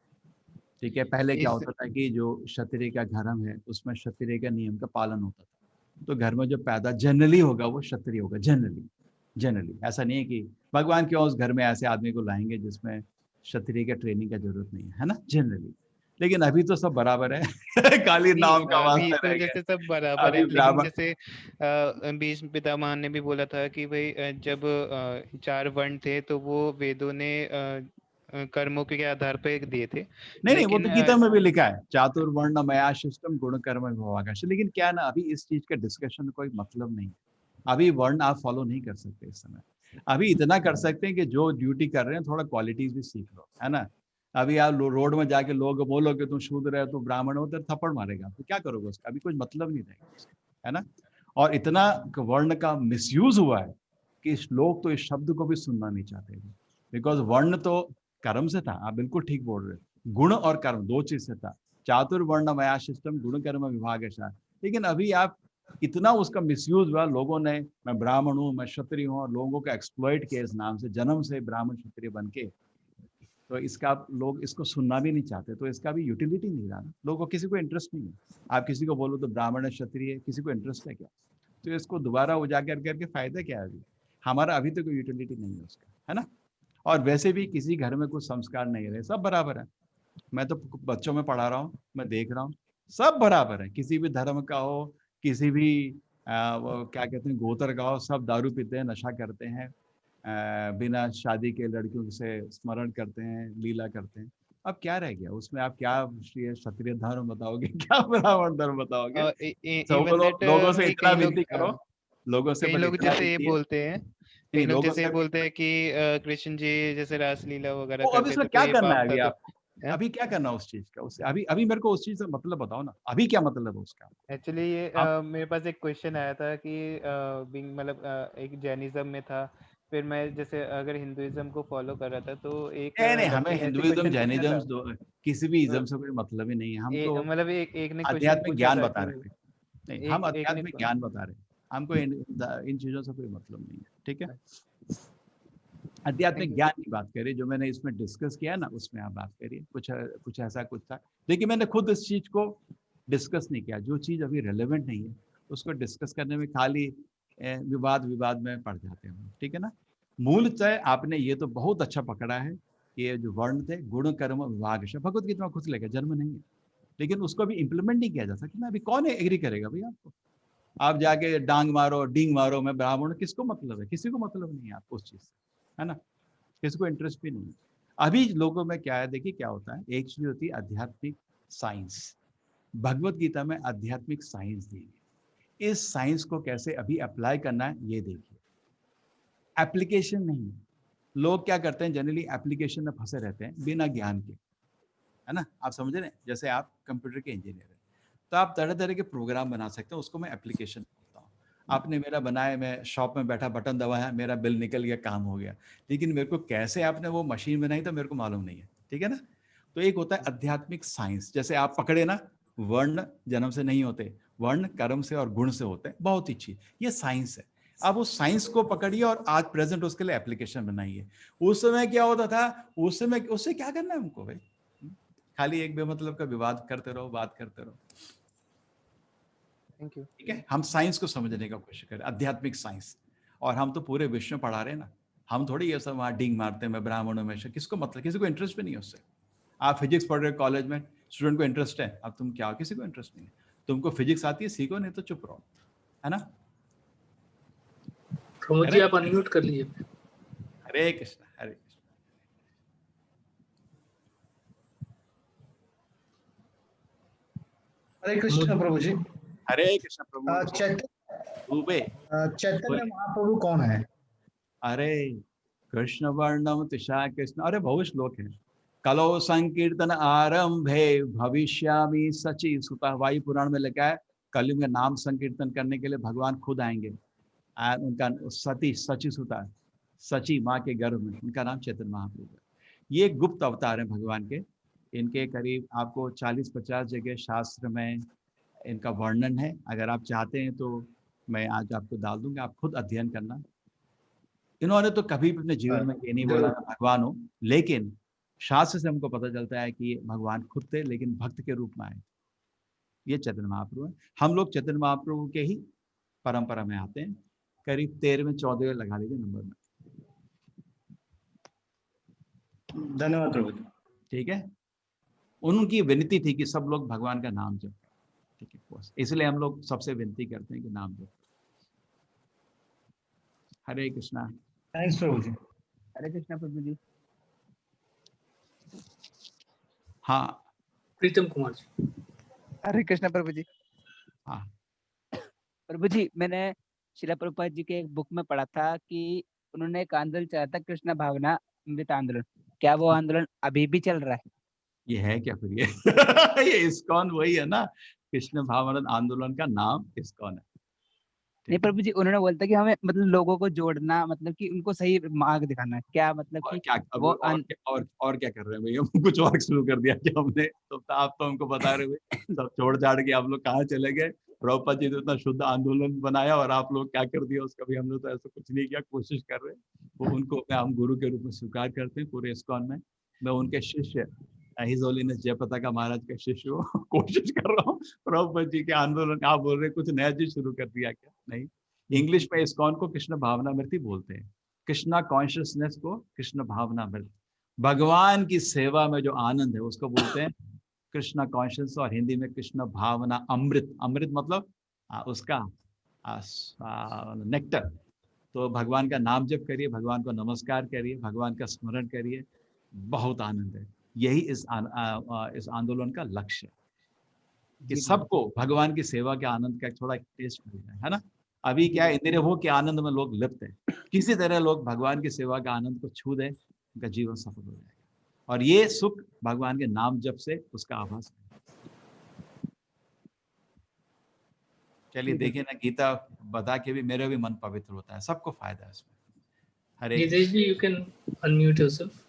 ठीक है, पहले क्या इस होता था कि जो क्षत्रिय का धर्म है उसमें क्षत्रिय का नियम का पालन होता था, तो घर में जो पैदा जनरली होगा वो क्षत्रिय होगा। जनरली जनरली ऐसा नहीं है कि भगवान क्यों उस घर में ऐसे आदमी को लाएंगे जिसमें क्षत्रिय का ट्रेनिंग का जरूरत नहीं है ना, जनरली। लेकिन अभी तो सब बराबर है खाली नहीं, नाम का अभी वास्ता तो रह जैसे गया। सब बराबर है, अभी लेकिन ब्राह्मण, जैसे भीष्म पितामह ने भी बोला था कि भाई जब 4 वर्ण थे तो वो वेदों ने कर्मों के आधार पे दिए थे। नहीं नहीं वो लेकिन तो गीता में भी लिखा है, चातुर्वर्ण मया शिष्टम गुण कर्म विभागश। लेकिन क्या ना, अभी इस चीज का डिस्कशन कोई मतलब नहीं है। अभी वर्ण आप फॉलो नहीं कर सकते इस समय। अभी इतना कर सकते हैं कि जो ड्यूटी कर रहे हैं थोड़ा क्वालिटीज भी सीख लो, है ना। अभी आप रोड में जाके लोग बोलोगे तुम शूद्र है, तुम ब्राह्मण हो, तो थप्पड़ मारेगा, तो क्या करोगे उसका, अभी कुछ मतलब नहीं रहेगा उसका, है ना। और इतना वर्ण का मिसयूज हुआ है कि लोग तो इस शब्द को भी सुनना नहीं चाहते। बिकॉज वर्ण तो कर्म से था, आप बिल्कुल ठीक बोल रहे हो। गुण और कर्म दो चीज से था। चातुर्वर्ण मया शिष्टम गुण कर्म विभाग। लेकिन अभी आप इतना उसका मिसयूज हुआ लोगों ने, मैं ब्राह्मण हूँ, मैं क्षत्रिय हूँ, और लोगों को एक्सप्लॉइट किया इस नाम से, जन्म से ब्राह्मण क्षत्रिय बन के। तो इसका लोग इसको सुनना भी नहीं चाहते, तो इसका भी यूटिलिटी नहीं रहा ना, लोगों को किसी को इंटरेस्ट नहीं है। आप किसी को बोलो तो ब्राह्मण है, क्षत्रिय है, किसी को इंटरेस्ट है क्या? तो इसको दोबारा उजागर करके फायदा क्या है? अभी हमारा अभी तो कोई यूटिलिटी नहीं है उसका, है ना। और वैसे भी किसी घर में कुछ संस्कार नहीं रहे, सब बराबर है। मैं तो बच्चों में पढ़ा रहा हूँ, मैं देख रहा हूँ, सब बराबर है, किसी भी धर्म का हो, किसी भी वो क्या कहते हैं गोत्र का हो, सब दारू पीते हैं, नशा करते हैं, बिना शादी के लड़कियों से स्मरण करते हैं, लीला करते हैं। अब क्या रह गया उसमें? आप क्या क्षत्रिय धर्म बताओगे क्या ब्राह्मण धर्म बताओगे? सब इवन दैट लोगों से भाई इतना कई लोग विनती करो, लोगों से कई बस लोग इतना जैसे ये विनती है। बोलते हैं, कई नहीं, लोग लोगों जैसे ये से बोलते हैं कि कृष्ण जी जैसे रासलीला वगैरह वो अभी करते उसमें थे तो क्या ये करना है पाप था, अभी तो आपको? अभी क्या करना उस चीज का? उससे अभी अभी मेरे को उस चीज का मतलब बताओ ना, अभी क्या मतलब है उसका? एक्चुअली ये आप मेरे पास एक क्वेश्चन आया था कि मतलब एक जैनिज्म में था, फिर मैं जैसे अगर हिंदुइज्म को फॉलो कर रहा था तो एक नहीं नहीं, हमें लड़के ने ऐसे हिंदुइज्म क्वेश्चन पूछा था। जैनिज्म किसी भी इज्म मतलब से कोई मतलब ही नहीं है। हम तो मतलब एक ने क्वेश्चन आध्यात्मिक पूछा ज्ञान था बता कि रहे थे। नहीं, हम एक ने आध्यात्मिक ज्ञान बता रहे हैं। हमको इन चीजों से कोई मतलब नहीं है, ठीक है। थैंक आध्यात्मिक यू। ज्ञान की बात करिए, जो मैंने इसमें डिस्कस किया ना उसमें आप बात करिए। कुछ कुछ ऐसा कुछ था। देखिए मैंने खुद इस चीज को डिस्कस नहीं किया, जो चीज अभी रेलेवेंट नहीं है उसको डिस्कस करने में खाली विवाद विवाद में पड़ जाते हैं, ठीक है ना। मूलतः आपने ये तो बहुत अच्छा पकड़ा है कि ये जो वर्ण थे गुण कर्म विभाग, भगवत गीता में खुद लेकर जन्म नहीं है, लेकिन उसको अभी इंप्लीमेंट नहीं किया जा सकता ना। अभी कौन एग्री करेगा भाई आपको? आप जाके डांग मारो, डींग मारो, मैं ब्राह्मण हूं, किसको मतलब है? किसी को मतलब नहीं है आपको उस चीज से, है ना। किसी को इंटरेस्ट भी नहीं है। अभी लोगों में क्या है, देखिए क्या होता है, एक चीज होती है आध्यात्मिक साइंस। भगवत गीता में आध्यात्मिक साइंस दी है, इस साइंस को कैसे अभी अप्लाई करना है ये देखिए। एप्लीकेशन नहीं है। लोग क्या करते हैं, जनरली एप्लीकेशन में फंसे रहते हैं बिना ज्ञान के, है ना। आप समझ रहे हैं, जैसे आप कंप्यूटर के इंजीनियर हैं तो आप तरह तरह के प्रोग्राम बना सकते हैं, उसको मैं एप्लीकेशन बोलता हूँ। आपने मेरा बनाया, मैं शॉप में बैठा बटन दबाया, मेरा बिल निकल गया, काम हो गया। लेकिन मेरे को कैसे आपने वो मशीन बनाई तो मेरे को मालूम नहीं है, ठीक है ना। तो एक होता है आध्यात्मिक साइंस, जैसे आप पकड़े ना, वर्ण जन्म से नहीं होते, वर्ण कर्म से और गुण से होते हैं, बहुत ही चीज, ये साइंस है। अब उस साइंस को पकड़िए और आज प्रेजेंट उसके लिए एप्लीकेशन बनाइए। उस समय क्या होता था, उस समय उससे क्या करना है हमको भाई? खाली एक बेमतलब का विवाद करते रहो, बात करते रहो, थैंक यू। ठीक है। हम साइंस को समझने का कोशिश करें, आध्यात्मिक साइंस। और हम तो पूरे विश्व में पढ़ा रहे हैं ना, हम थोड़ी ये सब वहाँ डींग मारते हैं मैं ब्राह्मणों में से, किसको मतलब, किसी को इंटरेस्ट भी नहीं है उससे। आप फिजिक्स पढ़ रहे हो कॉलेज में, स्टूडेंट को इंटरेस्ट है, अब तुम क्या, किसी को इंटरेस्ट नहीं है। तुमको फिजिक्स आती है सीखो, नहीं तो चुप रहो, है ना। प्रमोद जी आप अनम्यूट कर लीजिए। हरे कृष्णा हरे कृष्णा। हरे कृष्ण प्रभु जी। हरे कृष्णा प्रभु। चैतन्य महाप्रभु कौन है? अरे कृष्ण वर्णम तिशा कृष्ण, अरे बहुत श्लोक है। कलो संकीर्तन आरंभे भविष्यामि सची सुता, वायु पुराण में लिखा है कलयुग में नाम संकीर्तन करने के लिए भगवान खुद आएंगे। उनका सती सची सुता, सची माँ के गर्भ में, उनका नाम चैतन्य महाप्रभु है। ये गुप्त अवतार है भगवान के। इनके करीब आपको 40-50 जगह शास्त्र में इनका वर्णन है। अगर आप चाहते हैं तो मैं आज आपको डाल दूंगा, आप खुद अध्ययन करना। इन्होंने तो कभी भी अपने जीवन में ये नहीं बोला भगवान हो, लेकिन शास्त्र से हमको पता चलता है कि ये भगवान खुद थे लेकिन भक्त के रूप में आए। ये चैतन्य महाप्रभु है। हम लोग चैतन्य महाप्रभु के ही परंपरा में आते हैं। करीब 13वें-14वें लगा लीजिए नंबर में। धन्यवाद प्रभु जी। ठीक है। उनकी विनती थी कि सब लोग भगवान का नाम जप, ठीक है, बस इसलिए हम लोग सबसे विनती करते हैं कि नाम जप। हरे कृष्णा। थैंक्स प्रभु जी। हरे कृष्णा प्रभु जी। हाँ प्रीतम कुमार जी। हरे कृष्णा प्रभु जी। हाँ प्रभु जी, मैंने श्रील प्रभुपाद जी के एक बुक में पढ़ा था कि उन्होंने एक आंदोलन चलाया था, कृष्ण भावना अमृत आंदोलन। क्या वो आंदोलन अभी भी चल रहा है? ये है क्या फिर ये ये इस्कॉन वही है ना, कृष्ण भावना आंदोलन का नाम इस्कॉन है। नहीं प्रभु जी, उन्होंने बोला था कि हमें मतलब लोगों को जोड़ना, मतलब कि उनको सही मार्ग दिखाना है। क्या मतलब और कि क्या वो और क्या कर रहे हैं भैया, कुछ और शुरू कर दिया क्या हमने? तो आप तो हमको बता रहे हुए सब छोड़ छाड़ के आप लोग कहाँ चले गए। प्रभुपाद जी ने इतना शुद्ध आंदोलन बनाया और आप लोग क्या कर दिया उसका भी हमने तो ऐसा कुछ नहीं किया, कोशिश कर रहे हैं। वो उनको हम गुरु के रूप में स्वीकार करते हैं पूरे इस्कॉन में। मैं उनके शिष्य हिज होलीनेस जयपताका महाराज का शिष्य हूँ। कोशिश कर रहा हूँ प्रभुपाद जी के आंदोलन। आप बोल रहे कुछ नया चीज शुरू कर दिया क्या? नहीं, इंग्लिश में इस्कॉन को कृष्ण भावनामृति बोलते हैं, कृष्णा कॉन्शियसनेस को कृष्ण भावनामृत। भगवान की सेवा में जो आनंद है उसको बोलते हैं कृष्णा कॉन्शियस, और हिंदी में कृष्ण भावना अमृत। अमृत मतलब उसका नेक्टर। तो भगवान का नाम जप करिए, भगवान को नमस्कार करिए, भगवान का स्मरण करिए, बहुत आनंद है। यही इस आंदोलन का लक्ष्य है कि सबको भगवान की सेवा के आनंद का थोड़ा टेस्ट मिल जाए, है ना। अभी क्या है, इंद्रिय भोग के आनंद में लोग लिप्त हैं। किसी तरह लोग भगवान की सेवा के आनंद को छू दें, उनका जीवन सफल हो जाएगा। और ये सुख भगवान के नाम जप से उसका आभास है। चलिए देखिए ना, गीता बता के भी मेरा भी मन पवित्र होता है, सबको फायदा है इसमें। हरे नितेश जी, यू कैन अनम्यूट योरसेल्फ।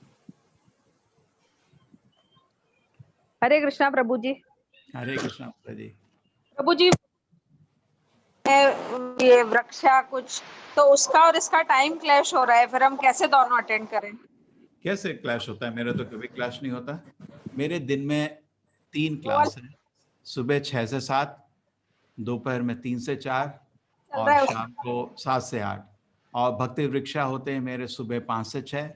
हरे कृष्णा प्रभु जी। हरे कृष्णा जी। प्रभु जी, ये वृक्षा कुछ तो उसका और इसका टाइम क्लैश हो रहा है, फिर हम कैसे दोनों अटेंड करें? कैसे क्लैश होता है? मेरा तो कभी क्लैश नहीं होता। मेरे दिन में 3 क्लास है, सुबह 6 से 7, दोपहर में 3 से 4 और शाम को 7 से 8। और भक्ति वृक्षा होते हैं मेरे सुबह 5 से 6,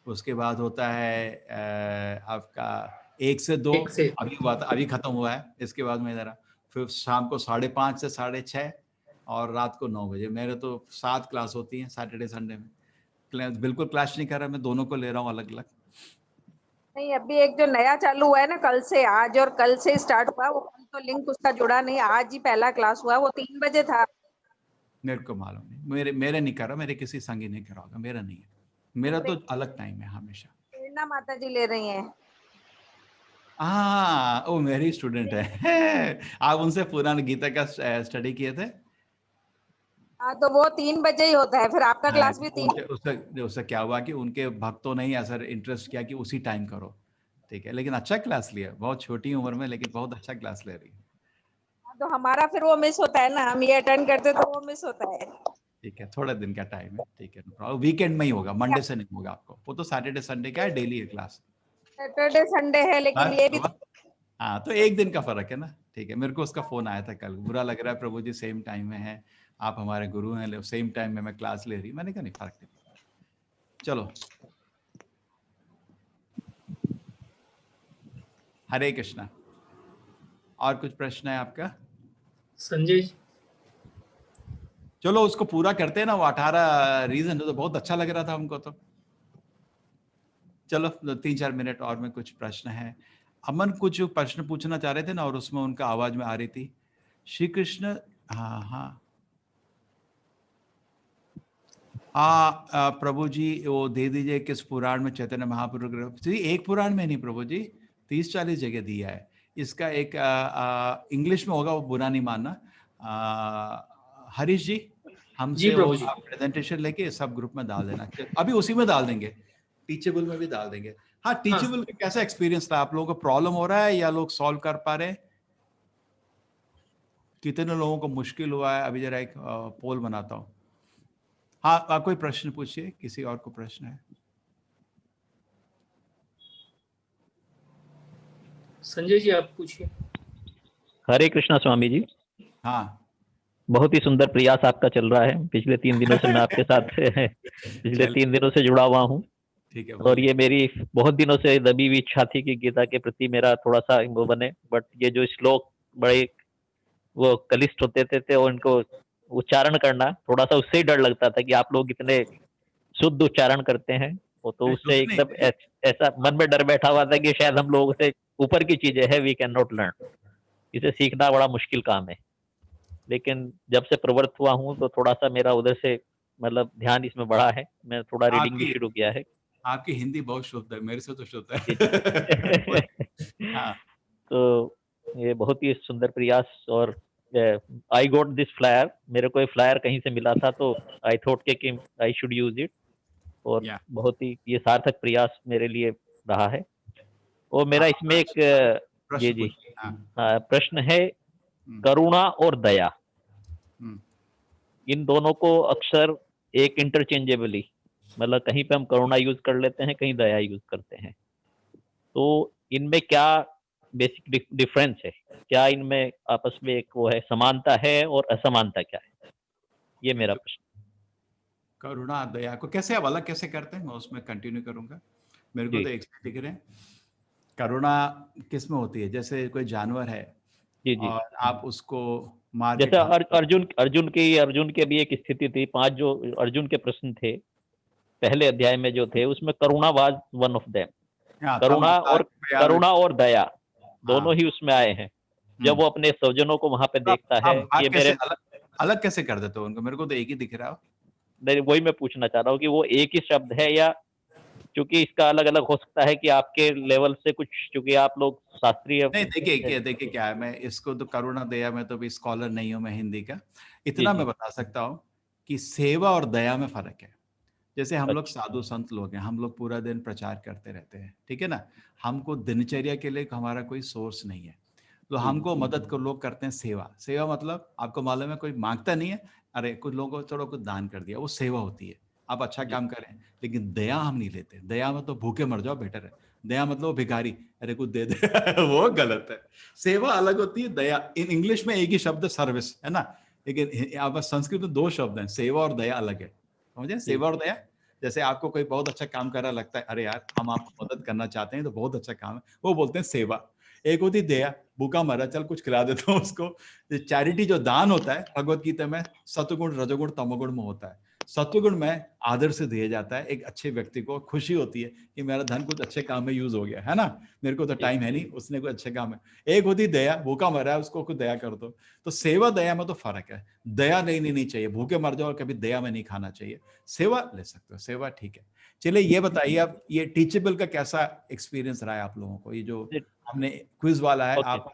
उसके बाद होता है आपका 1 से 2, अभी हुआ था, अभी खत्म हुआ है। इसके बाद में जरा फिर शाम को 5:30 से 6:30 और रात को 9 बजे। मेरे तो 7 क्लास होती हैं सैटरडे संडे में। बिल्कुल क्लास नहीं कर रहा, मैं दोनों को ले रहा हूँ अलग अलग। नहीं, अभी एक जो नया चालू हुआ है ना, कल से, आज और कल से स्टार्ट हुआ, वो कल तो लिंक उसका जुड़ा नहीं, आज ही पहला क्लास हुआ, वो 3 बजे था। मेरे को मालूम नहीं, मेरे नहीं कर रहा, मेरे किसी संगी नहीं करा होगा, मेरा नहीं है, मेरा तो अलग टाइम है हमेशा। प्रेरणा माता जी ले रही हैं। हाँ, वो मेरी स्टूडेंट है। आप उनसे पुराना गीता का स्टडी किए थे? हाँ, तो वो 3 बजे ही होता है, फिर आपका क्लास भी 3। उससे क्या हुआ कि उनके भक्तों ने ही ऐसा इंटरेस्ट किया कि उसी टाइम करो, ठीक है। लेकिन अच्छा क्लास लिया, बहुत छोटी उम्र में, लेकिन बहुत अच्छा क्लास ले रही है। तो हमारा फिर वो मिस होता है ना, हम ये अटेंड करते तो वो मिस होता है। ठीक है, थोड़ा दिन का टाइम है, ठीक है। वीकेंड में ही होगा, मंडे से नहीं होगा आपको। वो तो सैटरडे संडे का है, डेली है क्लास। सैटरडे संडे है, लेकिन ये भी हाँ, तो एक दिन का फर्क है ना, ठीक है। मेरे को उसका फोन आया था कल, बुरा लग रहा है प्रभु जी, सेम टाइम में है, आप हमारे गुरु हैं, सेम टाइम में मैं क्लास ले रही हूँ। मैंने कहा नहीं, फर्क नहीं। चलो, हरे कृष्णा। और कुछ प्रश्न है आपका? संजय जी, चलो उसको पूरा करते हैं ना, वो 18 रीजन तो बहुत अच्छा लग रहा था हमको तो। चलो 3-4 मिनट और में कुछ प्रश्न है। अमन कुछ प्रश्न पूछना चाह रहे थे ना, और उसमें उनका आवाज में आ रही थी। श्री कृष्ण, हाँ हाँ प्रभु जी वो दे दीजिए किस पुराण में चैतन्य महाप्रभु जी? एक पुराण में नहीं प्रभु जी, 30-40 जगह दिया है। इसका एक इंग्लिश में होगा, वो बुरा नहीं मानना। हरीश जी जी हमसे वो प्रभु जी। आप प्रेजेंटेशन लेके सब ग्रुप में डाल देना, अभी उसी में डाल देंगे, टीचेबल में भी डाल देंगे। हाँ, टीचेबल का कैसा एक्सपीरियंस था? आप लोगों को प्रॉब्लम हो रहा है या लोग सॉल्व कर पा रहे हैं? कितने लोगों को मुश्किल हुआ है? अभी जरा एक पोल बनाता हूँ। हाँ, कोई प्रश्न पूछिए, किसी और को प्रश्न है? संजय जी आप पूछिए। हरे कृष्णा स्वामी जी। हाँ, बहुत ही सुंदर प्रयास आपका चल रहा है। पिछले 3 दिनों से मैं आपके साथ पिछले 3 दिनों से जुड़ा हुआ हूँ। ठीक है। और ये मेरी बहुत दिनों से दबी हुई इच्छा थी कि गीता के प्रति मेरा थोड़ा सा वो बने, बट ये जो श्लोक बड़े वो कलिष्ठ होते थे और इनको उच्चारण करना थोड़ा सा उससे ही डर लगता था कि आप लोग इतने शुद्ध उच्चारण करते हैं। वो तो उससे एकदम ऐसा मन में डर बैठा हुआ था कि शायद हम लोगों से ऊपर की चीजें है, वी कैन नॉट लर्न, इसे सीखना बड़ा मुश्किल काम है। लेकिन जब से प्रवृत्त हुआ हूँ तो थोड़ा सा मेरा उधर से मतलब ध्यान इसमें बढ़ा है। मैं थोड़ा रीडिंग भी शुरू किया है। आपकी हिंदी बहुत शुद्ध है, मेरे से तो शुद्ध है। हाँ। तो ये बहुत ही सुंदर प्रयास। और आई गॉट दिस फ्लायर, मेरे को ये फ्लायर कहीं से मिला था तो आई थॉट कि आई शुड यूज इट। और बहुत ही ये सार्थक प्रयास मेरे लिए रहा है। और मेरा इसमें एक जी प्रश्न है, करुणा और दया, इन दोनों को अक्सर एक इंटरचेंजेबली, मतलब कहीं पे हम करुणा यूज कर लेते हैं, कहीं दया यूज करते हैं। तो इनमें क्या बेसिक डिफरेंस है? क्या इनमें आपस में एक वो है, समानता है और असमानता क्या है? ये मेरा प्रश्न। करुणा दया को कैसे आप अलग कैसे करते हैं, मैं उसमें कंटिन्यू करूंगा। मेरे को तो एक दिख रहे हैं। करुणा किस में होती है? जैसे कोई जानवर है जी जी, और आप उसको मार जैसे अर्जुन के भी एक स्थिति थी। 5 जो अर्जुन के प्रश्न थे पहले अध्याय में जो थे, उसमें करुणा वाज वन ऑफ देम। करुणा और दया दोनों ही उसमें आए हैं। जब वो अपने स्वजनों को वहां पे देखता है कि मेरे अलग कैसे कर देते हो उनको? मेरे को तो एक ही दिख रहा हो। नहीं, वही मैं पूछना चाह रहा हूँ कि वो एक ही शब्द है या क्योंकि इसका अलग अलग हो सकता है कि आपके लेवल से कुछ, क्योंकि आप लोग शास्त्रीय नहीं, देखिए क्या है, मैं इसको तो करुणा दया में तो भी स्कॉलर नहीं हूं मैं हिंदी का। इतना मैं बता सकता हूँ कि सेवा और दया में फर्क है। जैसे हम लोग साधु संत लोग हैं, हम लोग पूरा दिन प्रचार करते रहते हैं, ठीक है ना। हमको दिनचर्या के लिए हमारा कोई सोर्स नहीं है, तो हमको मदद को लोग करते हैं सेवा। सेवा मतलब आपको मालूम है, कोई मांगता नहीं है, अरे कुछ लोगों को थोड़ा कुछ दान कर दिया, वो सेवा होती है। आप अच्छा काम करें, लेकिन दया हम नहीं लेते। दया मतलब भूखे मर जाओ बेटर है। दया मतलब भिखारी, अरे कुछ दे दे वो गलत है। सेवा अलग होती है, दया इन इंग्लिश में एक ही शब्द सर्विस है ना, लेकिन आप संस्कृत में 2 शब्द हैं, सेवा और दया अलग है, समझे? सेवा और दया, जैसे आपको कोई बहुत अच्छा काम कर रहा लगता है, अरे यार हम आपको मदद करना चाहते हैं तो बहुत अच्छा काम है, वो बोलते हैं सेवा। एक होती दया, भूखा मरा, चल कुछ खिला देता हूँ उसको। चैरिटी जो दान होता है भगवत गीता में सत्वगुण रजोगुण तमोगुण में होता है। सत्वगुण में आदर से दिया जाता है, एक अच्छे व्यक्ति को खुशी होती है कि मेरा धन कुछ अच्छे काम में यूज हो गया है ना, मेरे को तो टाइम है नहीं, उसने कोई अच्छे काम है। एक होती दया, भूखा मरा है उसको कुछ दया कर दो। तो सेवा दया में तो फर्क है। दया नहीं चाहिए, भूखे मर जाओ और कभी दया में नहीं खाना चाहिए। सेवा ले सकते हो, सेवा ठीक है। चलिए ये बताइए आप, ये टीचेबल का कैसा एक्सपीरियंस रहा है आप लोगों को? ये जो हमने क्विज वाला है, आप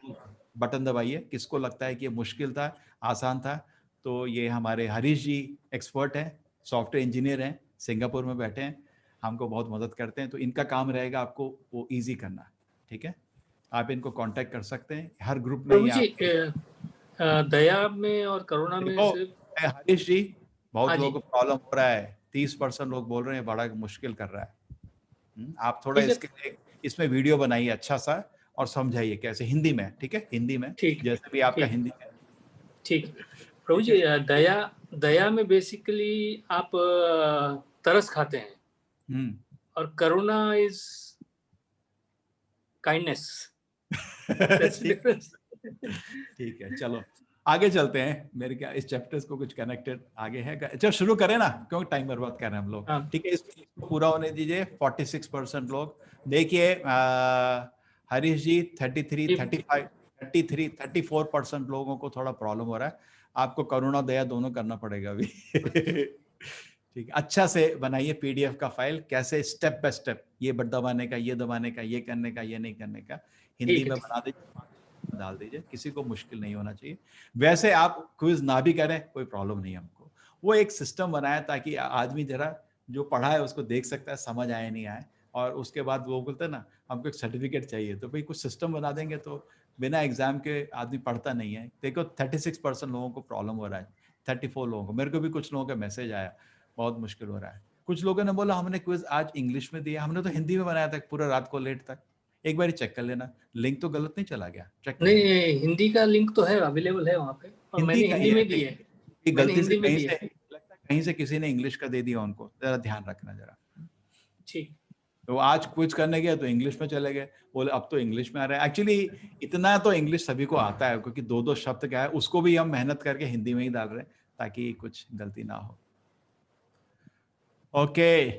बटन दबाइए, किसको लगता है कि ये मुश्किल था, आसान था? तो ये हमारे हरीश जी एक्सपर्ट हैं, सॉफ्टवेयर इंजीनियर हैं, सिंगापुर में बैठे हैं, हमको बहुत मदद करते हैं। तो इनका काम रहेगा आपको वो इजी करना, ठीक है? आप इनको कांटेक्ट कर सकते हैं हर ग्रुप में। दया में और करुणा में हरीश जी, बहुत लोगों को प्रॉब्लम हो रहा है, 30% लोग बोल रहे हैं बड़ा मुश्किल कर रहा है। आप थोड़ा इसके लिए इसमें वीडियो बनाइए अच्छा सा और समझाइए कैसे, हिंदी में, ठीक है? हिंदी में, जैसे भी आपका हिंदी है। ठीक प्रभु जी, दया में बेसिकली आप तरस खाते हैं, और करुणा इज काइंडनेस। ठीक है, चलो आगे चलते हैं। मेरे क्या इस चैप्टर्स को कुछ कनेक्टेड आगे है? चलो शुरू करें ना, क्यों टाइम बर्बाद कर रहे हैं हम लोग। हाँ। ठीक है, इसको पूरा होने दीजिए। 46% लोग देखिए। हरीश जी 33, 35, 33, 34% लोगों को थोड़ा प्रॉब्लम हो रहा है। आपको करुणा दया दोनों करना पड़ेगा अभी। ठीक है, अच्छा से बनाइए पीडीएफ का फाइल, कैसे स्टेप बाय स्टेप, ये बट दबाने का, ये दबाने का, ये करने का, ये नहीं करने का, हिंदी में बना दीजिए, डाल दीजिए। किसी को मुश्किल नहीं होना चाहिए। वैसे आप क्विज ना भी करें कोई प्रॉब्लम नहीं है हमको। वो एक सिस्टम बनाया ताकि आदमी जरा जो पढ़ा है उसको देख सकता है, समझ आए नहीं आए, और उसके बाद वो बोलते हैं ना हमको एक सर्टिफिकेट चाहिए, तो भाई कुछ सिस्टम बना देंगे तो बिना एग्जाम के आदमी पढ़ता नहीं है। देखो 36% लोगों को प्रॉब्लम हो रहा है, 34 लोगों को। मेरे को भी कुछ लोगों का मैसेज आया, बहुत मुश्किल हो रहा है। कुछ लोगों ने बोला हमने क्विज आज इंग्लिश में दिया, हमने तो हिंदी में बनाया था पूरा रात को लेट तक। एक बार चेक कर लेना, लिंक तो गलत नहीं चला गया, चेक कर नहीं, हिंदी का लिंक तो है, अवेलेबल है वहाँ पे, और मैंने हिंदी में दी है। गलती से कहीं से लगता है, कहीं से किसी ने इंग्लिश का दे दिया उनको, जरा ध्यान रखना जरा। ठीक। तो आज क्विज करने गया तो इंग्लिश में चले गए, बोले अब तो इंग्लिश में आ रहा है। एक्चुअली इतना तो इंग्लिश सभी को आता है, क्योंकि 2-2 शब्द क्या है उसको भी हम मेहनत करके हिंदी में ही डाल रहे हैं ताकि कुछ गलती ना हो। Okay,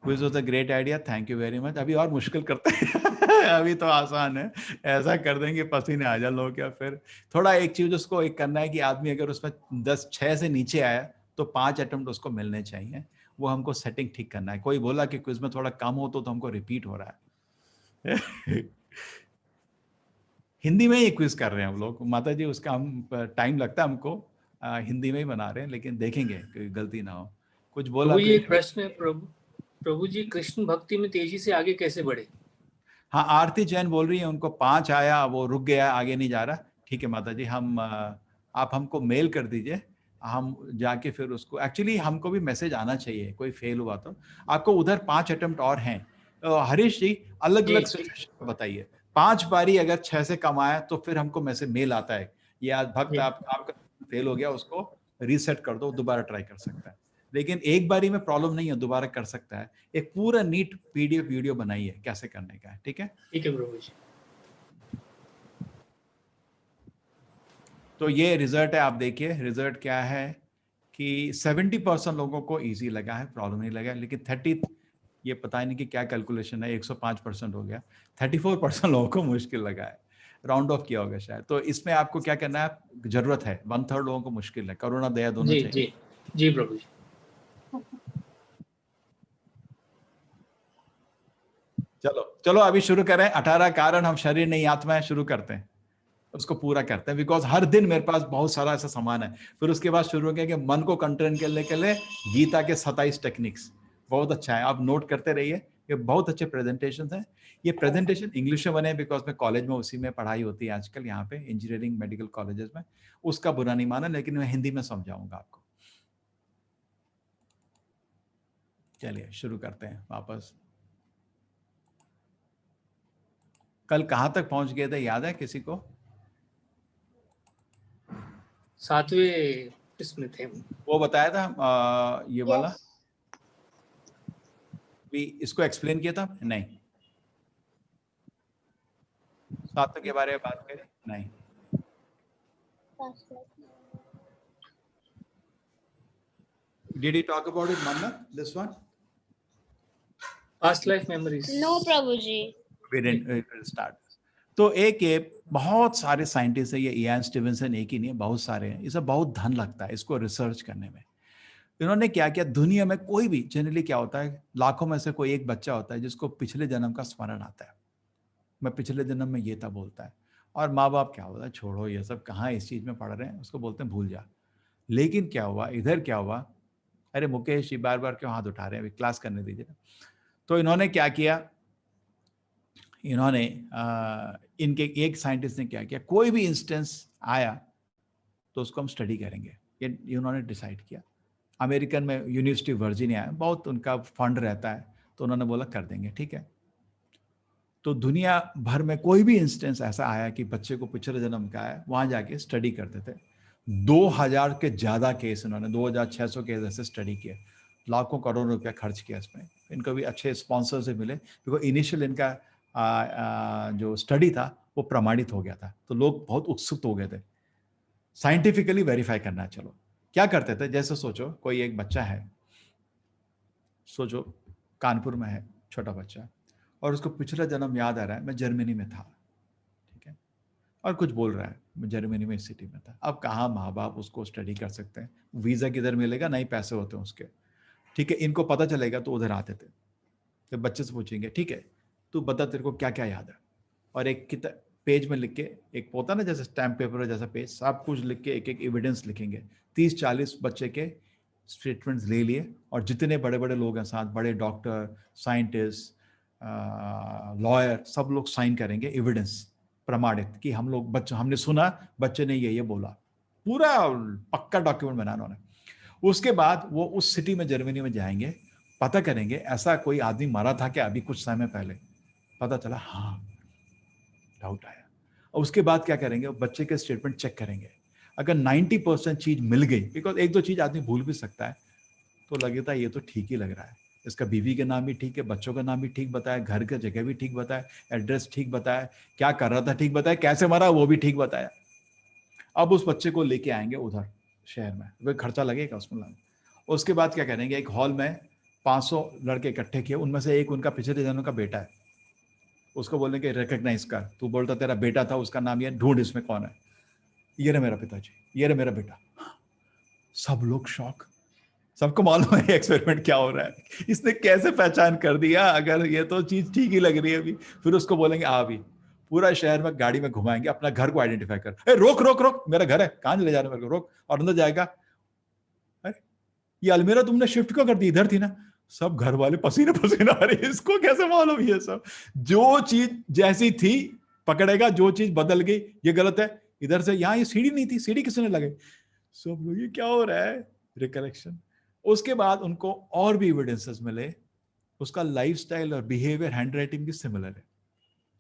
quiz was a great idea, thank you very much. अभी और मुश्किल करते हैं। अभी तो आसान है, ऐसा कर देंगे पसीने आ जाए लोग क्या। फिर थोड़ा एक चीज उसको एक करना है कि आदमी अगर उसमें 6 से नीचे आया तो 5 अटेम्प्ट उसको मिलने चाहिए। वो हमको सेटिंग ठीक करना है। कोई बोला कि क्विज में थोड़ा कम हो तो हमको रिपीट हो रहा है। हिंदी में ही क्विज कर रहे हैं हम लोग माता जी, उसका हम टाइम लगता है हमको, हिंदी में ही बना रहे हैं, लेकिन देखेंगे कि गलती ना हो। कुछ बोला ये प्रश्न है प्रभु जी, कृष्ण भक्ति में तेजी से आगे कैसे बढ़े? हाँ, आरती जैन बोल रही है उनको 5 आया, वो रुक गया, आगे नहीं जा रहा। ठीक है माता जी, हम आप हमको मेल कर दीजिए, हम जाके फिर उसको, एक्चुअली हमको भी मैसेज आना चाहिए कोई फेल हुआ तो। आपको उधर 5 अटेम्प्ट और हैं। हरीश जी अलग अलग सिचुएशन बताइए। 5 बारी अगर 6 से कम आया तो फिर हमको मैसेज मेल आता है, ये आज भक्त आपका फेल हो गया, उसको रीसेट कर दो, दोबारा ट्राई कर सकता है। लेकिन एक बारी में प्रॉब्लम नहीं है, दोबारा कर सकता है। एक पूरा नीट पीडीएफ वीडियो बनाई है कैसे करने का है। ठीक है, ठीक है प्रभु जी। तो ये रिजल्ट है, आप देखिए रिजल्ट क्या है कि 70% लोगों को इजी लगा है, प्रॉब्लम नहीं लगा। लेकिन 30, ये पता नहीं कि क्या कैलकुलेशन है, 105% हो गया। 34% लोगों को मुश्किल लगा है, राउंड ऑफ किया होगा शायद। तो इसमें आपको क्या करना है, जरूरत है 1/3 लोगों को मुश्किल है, करुणा दया दोनों चाहिए। जी जी प्रभु जी। चलो अभी शुरू करें। 18 कारण हम शरीर नहीं आत्मा है, शुरू करते हैं, उसको पूरा करते हैं। बिकॉज हर दिन मेरे पास बहुत सारा ऐसा सामान है। फिर उसके बाद शुरू हो गया कि मन को कंट्रोल करने के लिए गीता के 27 टेक्निक्स, बहुत अच्छा है, आप नोट करते रहिए। ये बहुत अच्छे प्रेजेंटेशन हैं। ये प्रेजेंटेशन इंग्लिश में बने बिकॉज मैं कॉलेज में उसी में पढ़ाई होती है आजकल, यहाँ पे इंजीनियरिंग मेडिकल कॉलेजेस में। उसका बुरा नहीं माना, लेकिन मैं हिंदी में समझाऊंगा आपको। चलिए शुरू करते हैं वापस। कल कहाँ तक पहुंच गए थे, याद है किसी को? 7वें इसमें थे वो बताया था ये वाला भी, इसको एक्सप्लेन किया था नहीं? 7 के बारे में बात करें नहीं? Did he talk about it, Manna? This one? Past life memories. No, Prabhu ji. We didn't start. तो एक बहुत सारे साइंटिस्ट है, ये इयान स्टीवनसन एक ही नहीं है, बहुत सारे हैं। इसे बहुत धन लगता है इसको रिसर्च करने में। इन्होंने क्या किया, दुनिया में कोई भी जनरली क्या होता है, लाखों में से कोई एक बच्चा होता है जिसको पिछले जन्म का स्मरण आता है, मैं पिछले जन्म में ये था बोलता है। और माँ बाप क्या होता है, छोड़ो ये सब, कहाँ इस चीज में पढ़ रहे हैं, उसको बोलते हैं भूल जा। लेकिन क्या हुआ इधर, क्या हुआ, अरे मुकेश जी बार बार क्यों हाथ उठा रहे हैं, अभी क्लास करने दीजिए। तो इन्होंने क्या किया, इन्होंने इनके एक साइंटिस्ट ने क्या किया, कोई भी इंस्टेंस आया तो उसको हम स्टडी करेंगे, ये इन्होंने डिसाइड किया। अमेरिकन में यूनिवर्सिटी वर्जीनिया है, बहुत उनका फंड रहता है, तो उन्होंने बोला कर देंगे, ठीक है। तो दुनिया भर में कोई भी इंस्टेंस ऐसा आया कि बच्चे को पिछले जन्म का है, वहां जाके स्टडी करते थे। 2000 के ज्यादा केस, इन्होंने 2600 केस ऐसे स्टडी किए, लाखों करोड़ रुपया खर्च किया इसमें। इनको भी अच्छे स्पॉन्सर से मिले, बिकॉज इनिशियल इनका जो स्टडी था वो प्रमाणित हो गया था, तो लोग बहुत उत्सुक हो गए थे साइंटिफिकली वेरीफाई करना। चलो क्या करते थे, जैसे सोचो कोई एक बच्चा है, सोचो कानपुर में है छोटा बच्चा, और उसको पिछला जन्म याद आ रहा है मैं जर्मनी में था, ठीक है, और कुछ बोल रहा है मैं जर्मनी में इस सिटी में था। अब कहाँ माँ बाप उसको स्टडी कर सकते हैं, वीज़ा किधर मिलेगा, नहीं पैसे होते हैं उसके, ठीक है। इनको पता चलेगा तो उधर आते थे, तो बच्चे से पूछेंगे ठीक है तू बता तेरे को क्या क्या याद है, और एक किताब पेज में लिख के, एक होता ना जैसे स्टैम्प पेपर जैसा पेज, सब कुछ लिख के एक एक एविडेंस लिखेंगे। 30-40 बच्चे के स्टेटमेंट्स ले लिए, और जितने बड़े बड़े लोग हैं साथ, बड़े डॉक्टर, साइंटिस्ट, लॉयर, सब लोग साइन करेंगे एविडेंस प्रमाणित कि हम लोग बच्चे, हमने सुना बच्चे ने ये बोला, पूरा पक्का डॉक्यूमेंट बनाना उन्होंने। उसके बाद वो उस सिटी में जर्मनी में जाएंगे, पता करेंगे ऐसा कोई आदमी मरा था क्या अभी कुछ समय पहले, पता चला हाँ, डाउट आया। और उसके बाद क्या करेंगे, बच्चे के स्टेटमेंट चेक करेंगे, अगर 90% चीज मिल गई, बिकॉज एक दो चीज आदमी भूल भी सकता है, तो लगता है ये तो ठीक ही लग रहा है, इसका बीवी का नाम भी ठीक है, बच्चों का नाम भी ठीक बताया, घर का जगह भी ठीक बताया, एड्रेस ठीक बताया, क्या कर रहा था ठीक बताया, कैसे मरा वो भी ठीक बताया। अब उस बच्चे को लेके आएंगे उधर शहर में, वो खर्चा लगेगा उसमें लाने। उसके बाद क्या करेंगे, एक हॉल में 500 लड़के इकट्ठे किए, उनमें से एक उनका पिछले जन्म का बेटा है, उसको बोलेंगे रिकॉग्नाइज कर, तू बोलता तेरा बेटा था, उसका नाम ये, ढूंढ इसमें कौन है, ये रहा मेरा पिताजी, ये रहा मेरा बेटा। सब लोग शॉक, सबको मालूम है एक्सपेरिमेंट क्या हो रहा है, इसने कैसे पहचान कर दिया, अगर ये तो चीज ठीक ही लग रही है अभी। फिर उसको बोलेंगे आ भी, पूरा शहर में गाड़ी में घुमाएंगे, अपना घर को आइडेंटिफाई कर, ए रोक रोक रोक मेरा घर है, कहां ले जा रहे हो मेरे को, रोक, और अंदर जाएगा, अरे ये अलमीरा तुमने शिफ्ट क्यों कर दी, इधर थी ना। सब घर वाले पसीने पसीने आ रहे, इसको कैसे मालूम ये सब, जो चीज जैसी थी पकड़ेगा, जो चीज बदल गई ये गलत है, इधर से यहाँ ये सीढ़ी नहीं थी, सीढ़ी किसने लगाई, सब लोग ये क्या हो रहा है, रिकलेक्शन। उसके बाद उनको और भी एविडेंसेस मिले, उसका लाइफस्टाइल और बिहेवियर, हैंडराइटिंग भी सिमिलर है,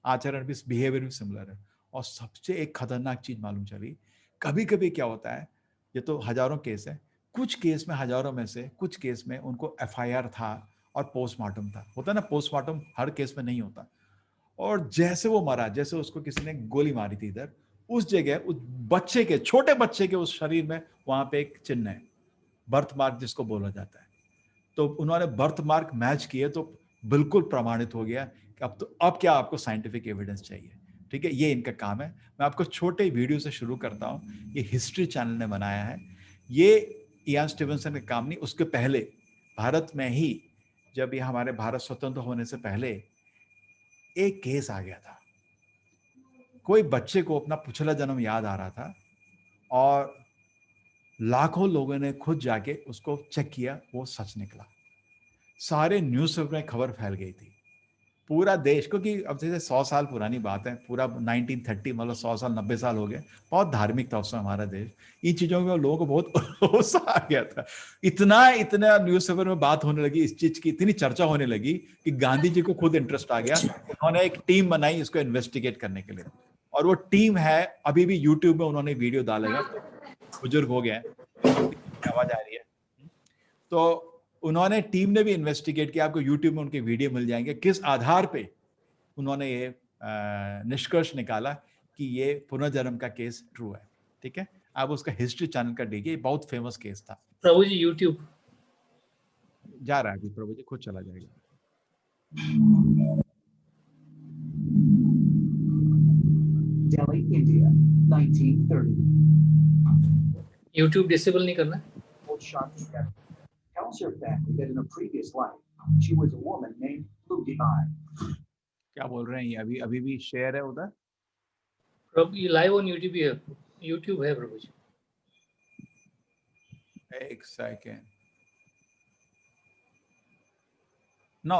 आचरण भी, बिहेवियर भी सिमिलर है। और सबसे एक खतरनाक चीज मालूम चली, कभी कभी क्या होता है, ये तो हजारों केस है, कुछ केस में, हजारों में से कुछ केस में उनको एफआईआर था और पोस्टमार्टम था, होता है ना, पोस्टमार्टम हर केस में नहीं होता। और जैसे वो मरा, जैसे उसको किसी ने गोली मारी थी इधर, उस जगह उस बच्चे के, छोटे बच्चे के उस शरीर में वहां पे एक चिन्ह है, बर्थ मार्क जिसको बोला जाता है। तो उन्होंने बर्थ मार्क मैच किए, तो बिल्कुल प्रमाणित हो गया कि अब क्या आपको साइंटिफिक एविडेंस चाहिए, ठीक है। ये इनका काम है। मैं आपको छोटे वीडियो से शुरू करता हूँ, ये हिस्ट्री चैनल ने बनाया है, ये इयान स्टीवनसन का काम नहीं, उसके पहले भारत में ही, जब ये हमारे भारत स्वतंत्र होने से पहले एक केस आ गया था, कोई बच्चे को अपना पिछला जन्म याद आ रहा था, और लाखों लोगों ने खुद जाके उसको चेक किया, वो सच निकला। सारे न्यूज़पेपर में खबर फैल गई थी, पूरा देश, क्योंकि अब जैसे 100 साल पुरानी बात है, पूरा 1930, मतलब 100 साल 90 साल हो गए, बहुत धार्मिक था उस समय हमारा देश, इन चीजों में लोगों को बहुत गुस्सा आ गया था। इतना न्यूज़पेपर में बात होने लगी, इस चीज की इतनी चर्चा होने लगी कि गांधी जी को खुद इंटरेस्ट आ गया, उन्होंने एक टीम बनाई इसको इन्वेस्टिगेट करने के लिए, और वो टीम है अभी भी यूट्यूब में, उन्होंने वीडियो डालेगा, बुजुर्ग हो गए, आवाज आ रही है, तो उन्होंने, टीम ने भी इन्वेस्टिगेट किया, आपको यूट्यूब में उनके वीडियो मिल जाएंगे, किस आधार पे उन्होंने ये निष्कर्ष निकाला कि ये पुनर्जन्म का केस ट्रू है, ठीक है। आप उसका हिस्ट्री चैनल का देखिए, बहुत फेमस केस था। प्रभु जी यूट्यूब जा रहा है अभी, प्रभु जी खुद चला जाएगा। Delhi, India, 1930. यूट्यूब डिसेबल नहीं करना। Old shocking death tells her family that in a previous life she was a woman named Ludy Eye. क्या बोल रहे हैं ये, अभी भी शेयर है उधर, प्रभु ये लाइव ऑन यूट्यूब है, यूट्यूब है प्रभु जी। एक सेकेंड, नो